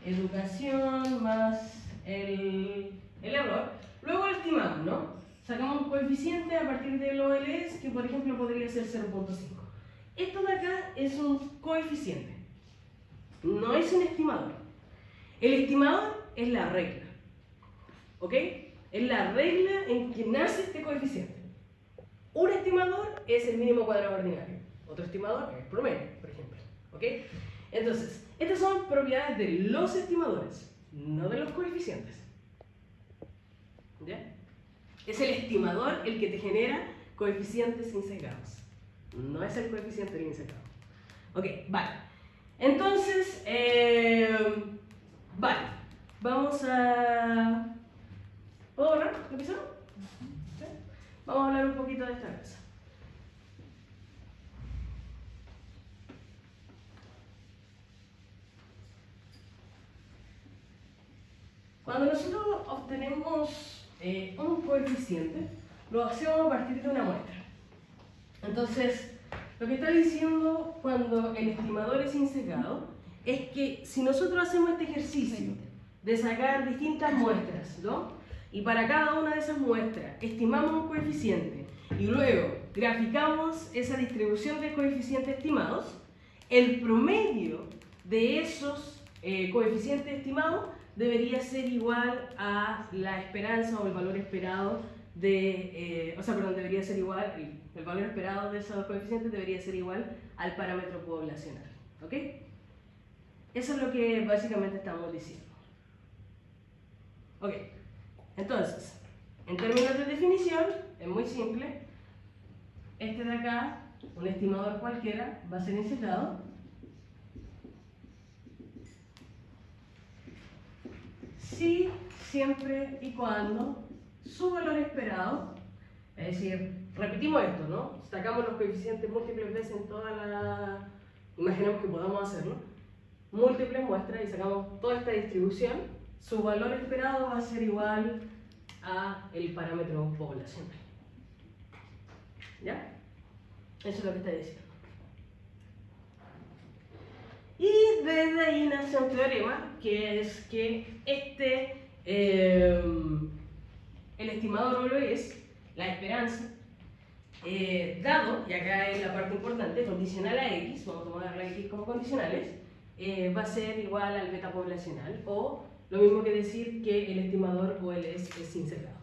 educación más el error, luego lo estimamos, ¿no? Sacamos un coeficiente a partir del OLS que, por ejemplo, podría ser 0.5. Esto de acá es un coeficiente, no es un estimador. El estimador es la regla, ¿ok? Es la regla en que nace este coeficiente. Un estimador es el mínimo cuadrado ordinario, otro estimador es el promedio, por ejemplo, ¿ok? Entonces, estas son propiedades de los estimadores, no de los coeficientes, ¿ya? Es el estimador el que te genera coeficientes insesgados, no es el coeficiente del insesgado. Ok, vale. Entonces, vale, vamos a... ¿Puedo hablar? ¿Empezamos? ¿Sí? Vamos a hablar un poquito de esta cosa. Cuando nosotros obtenemos un coeficiente, lo hacemos a partir de una muestra. Entonces, lo que está diciendo cuando el estimador es insesgado es que si nosotros hacemos este ejercicio de sacar distintas muestras, ¿no? Y para cada una de esas muestras estimamos un coeficiente y luego graficamos esa distribución de coeficientes estimados, el promedio de esos coeficientes estimados debería ser igual a la esperanza o el valor esperado debería ser igual, el valor esperado de esos coeficientes debería ser igual al parámetro poblacional, ¿ok? Eso es lo que básicamente estamos diciendo. Ok, entonces, en términos de definición, es muy simple. Este de acá, un estimador cualquiera, va a ser insesgado si, siempre y cuando su valor esperado, es decir, repetimos esto, ¿no? Sacamos los coeficientes múltiples veces en toda la... Imaginemos que podamos hacerlo. Múltiples muestras y sacamos toda esta distribución, su valor esperado va a ser igual a el parámetro poblacional. ¿Ya? Eso es lo que está diciendo. Y desde ahí nace un teorema, que es que el estimador OLS, la esperanza, dado, y acá es la parte importante, condicional a X, vamos a tomar la X como condicionales, va a ser igual al beta poblacional, o lo mismo que decir que el estimador OLS es insesgado.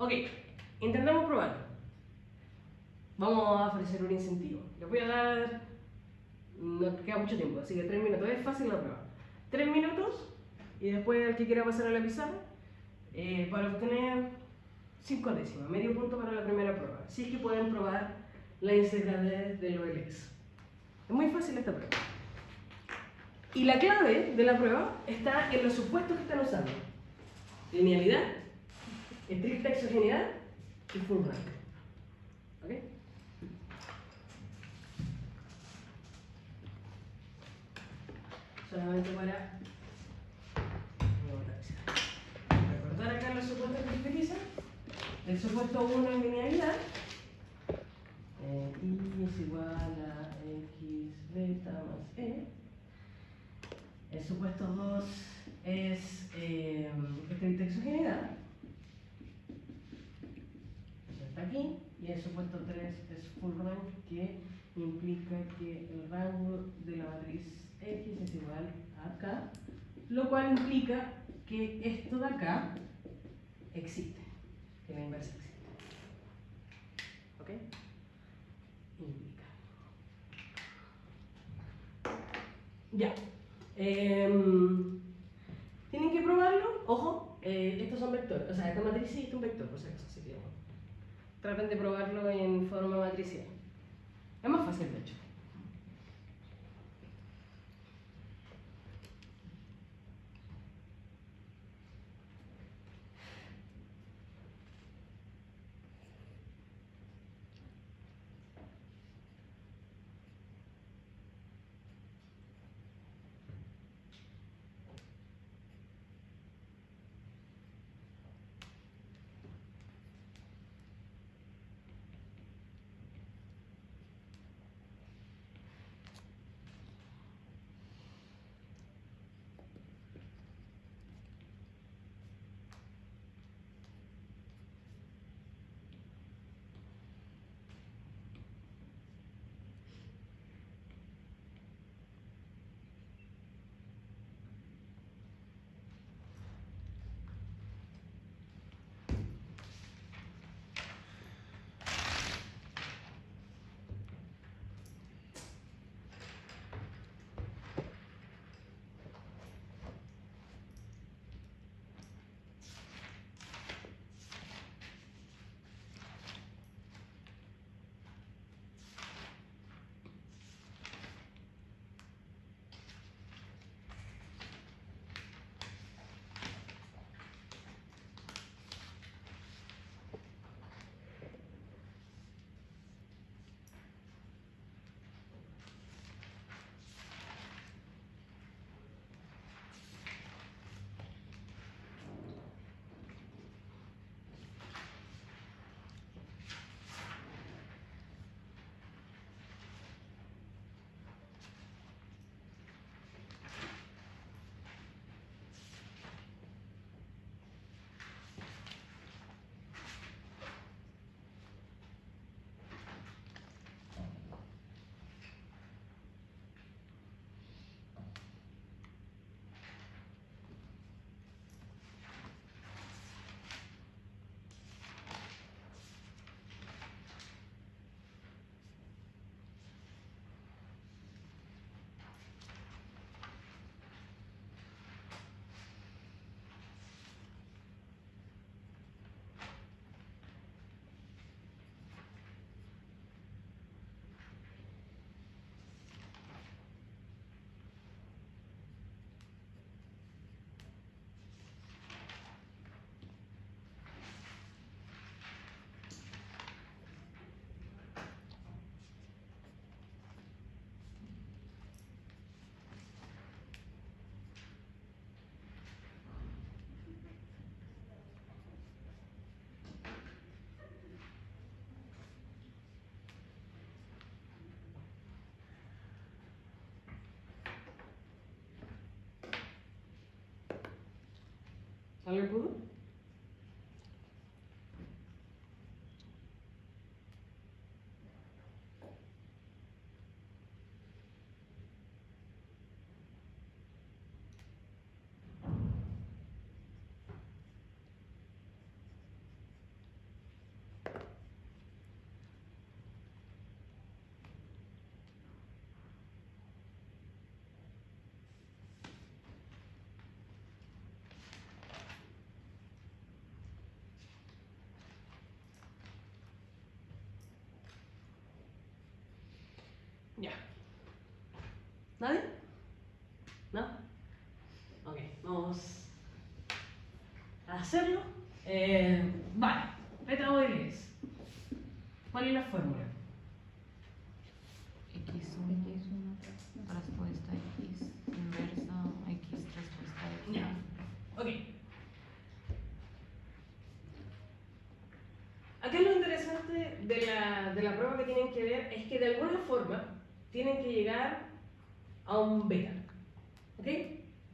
Ok, intentamos probarlo. Vamos a ofrecer un incentivo. Les voy a dar, no queda mucho tiempo, así que 3 minutos. Es fácil la prueba. 3 minutos y después el que quiera pasar a la pizarra para obtener 5 décimas, medio punto para la primera prueba. Así es que pueden probar la integral de lo del x. Es muy fácil esta prueba. Y la clave de la prueba está en los supuestos que están usando. Linealidad, estricta exogeneidad y full rank. ¿Ok? Solamente para recordar acá los supuestos que se utilizan. El supuesto 1 es linealidad. Y es igual a x beta más e. El supuesto 2 es estricta exogeneidad. Eso está aquí. Y el supuesto 3 es full rank, que implica que el rango de la matriz X es igual a K, lo cual implica que esto de acá existe, que la inversa existe. ¿Ok? Implica. Ya. Tienen que probarlo. Ojo, estos son vectores. O sea, esta matriz sí es un vector, por si acaso. Así que traten de probarlo en forma matricial. Es más fácil, de hecho. ¿Alguien pudo? ¿Nadie? ¿No? Ok, vamos a hacerlo. Vale, beta OLS. ¿Cuál es la fórmula? X1 respuesta X inversa X respuesta X. Ya, ok. Acá lo interesante de la prueba que tienen que ver es que de alguna forma tienen que llegar a un beta, ¿ok?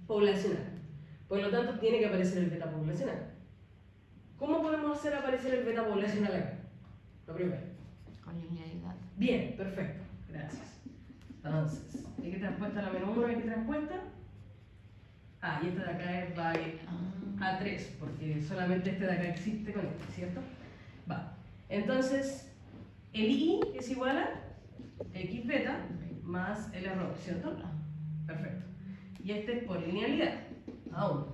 Poblacional. Por lo tanto, tiene que aparecer el beta poblacional. ¿Cómo podemos hacer aparecer el beta poblacional acá? Lo primero. Con linealidad. Bien, perfecto. Gracias. Entonces, X transpuesta a la menos 1, X transpuesta. Ah, y esta de acá va a ir a 3, porque solamente este de acá existe con este, ¿cierto? Va. Entonces, el I es igual a X beta más el error, ¿cierto? Perfecto. Y este es por linealidad, a 1.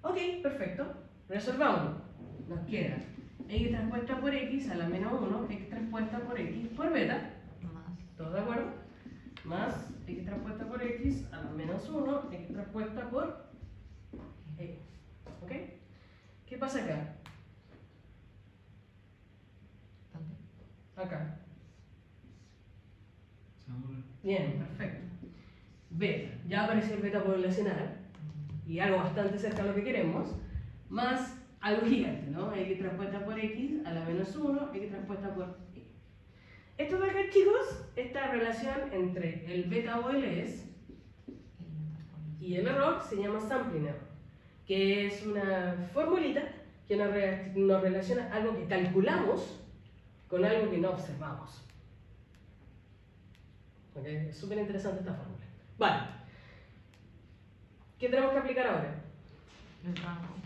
Ok, perfecto. Resolvamos. Nos queda X transpuesta por X a la menos 1, X transpuesta por X por beta. Más. ¿Todos de acuerdo? Más X transpuesta por X a la menos 1, X transpuesta por X. ¿Ok? ¿Qué pasa acá? ¿Dónde? Acá. Samura. Bien, perfecto. Beta. Ya apareció el beta poblacional. Y algo bastante cerca de lo que queremos. Más algo gigante, ¿no? X transpuesta por X a la menos 1, X transpuesta por X. Esto de acá, chicos, esta relación entre el beta OLS y el error se llama sampling error, que es una formulita que nos relaciona algo que calculamos con algo que no observamos. ¿Ok? Es súper interesante esta fórmula. Vale. ¿Qué tenemos que aplicar ahora El rango.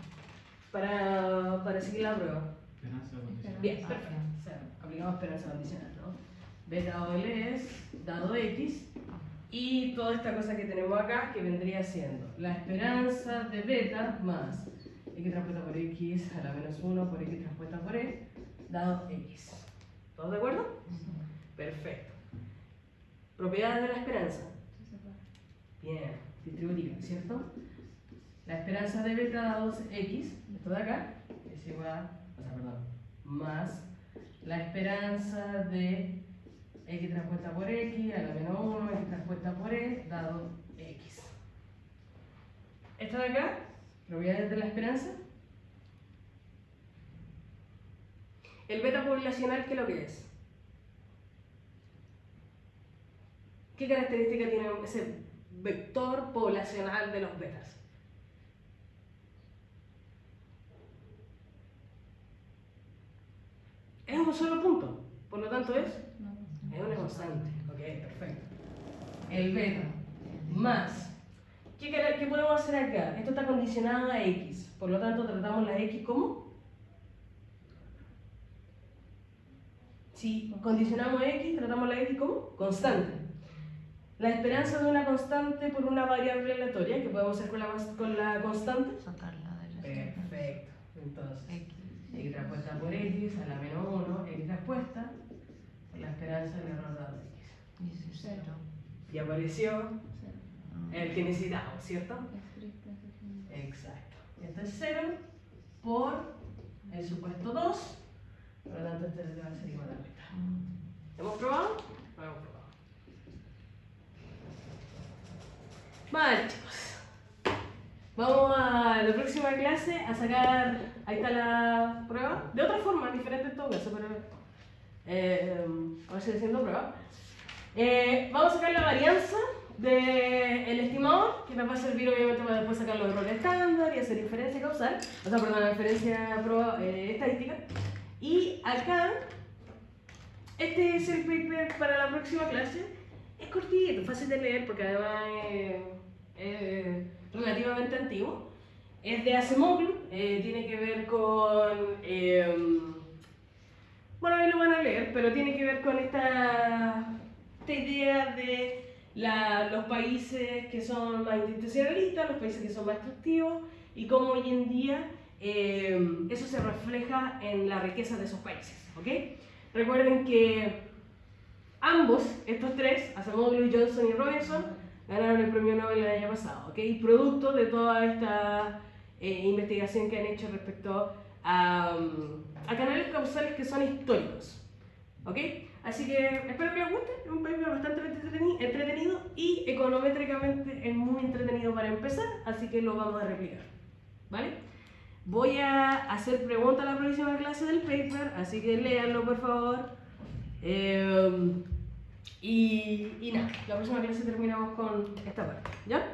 para seguir la prueba? Esperanza condicional. Bien, perfecto. O sea, aplicamos esperanza condicional, ¿no? Beta OLS dado X y toda esta cosa que tenemos acá que vendría siendo la esperanza de beta más X transpuesta por X a la menos 1 por X transpuesta por E dado X. ¿Todos de acuerdo? Perfecto. Propiedades de la esperanza. Bien, distributiva, ¿cierto? La esperanza de beta dado X, esto de acá, es igual, o sea, perdón, más la esperanza de X transpuesta por X a la menos 1, X transpuesta por E, dado X. Esto de acá, propiedades de la esperanza. El beta poblacional, ¿qué es lo que es? ¿Qué característica tiene ese vector poblacional de los betas? Es un solo punto, por lo tanto es una constante. Ok, perfecto. El beta más. ¿Qué podemos hacer acá? Esto está condicionado a X, por lo tanto tratamos la X como. Si condicionamos X, tratamos la X como constante. La esperanza de una constante por una variable aleatoria, que podemos hacer con la constante. Sacarla de la Perfecto. Entonces, X. X transpuesta por X a la menos 1, X transpuesta por la esperanza del error dado X. Dice 0. Y apareció el que necesitamos, ¿cierto? Exacto. Esto es 0 por el supuesto 2, por lo tanto este va a ser igual a beta. ¿Hemos probado? Lo hemos probado. Vale, chicos. Vamos a la próxima clase a sacar, ahí está la prueba, de otra forma, diferente en todo caso, pero a ver si haciendo prueba. Vamos a sacar la varianza del estimador, que nos va a servir obviamente para después sacar los errores estándar y hacer inferencia causal, o sea, perdón, la inferencia estadística. Y acá, este es el paper para la próxima clase. Es cortito, fácil de leer porque además es relativamente antiguo. Es de Acemoglu, tiene que ver con... bueno, ahí lo van a leer, pero tiene que ver con esta idea de los países que son más institucionalistas, los países que son más extractivos y cómo hoy en día eso se refleja en la riqueza de esos países. ¿Ok? Recuerden que ambos, estos tres, Acemoglu, Johnson y Robinson, ganaron el premio Nobel el año pasado, ¿ok? Producto de toda esta investigación que han hecho respecto a canales causales que son históricos, ¿ok? Así que espero que les guste, es un paper bastante entretenido y econométricamente es muy entretenido para empezar, así que lo vamos a replicar, ¿vale? Voy a hacer preguntas a la próxima clase del paper, así que léanlo por favor. Y nada, la próxima clase terminamos con esta parte, ¿ya?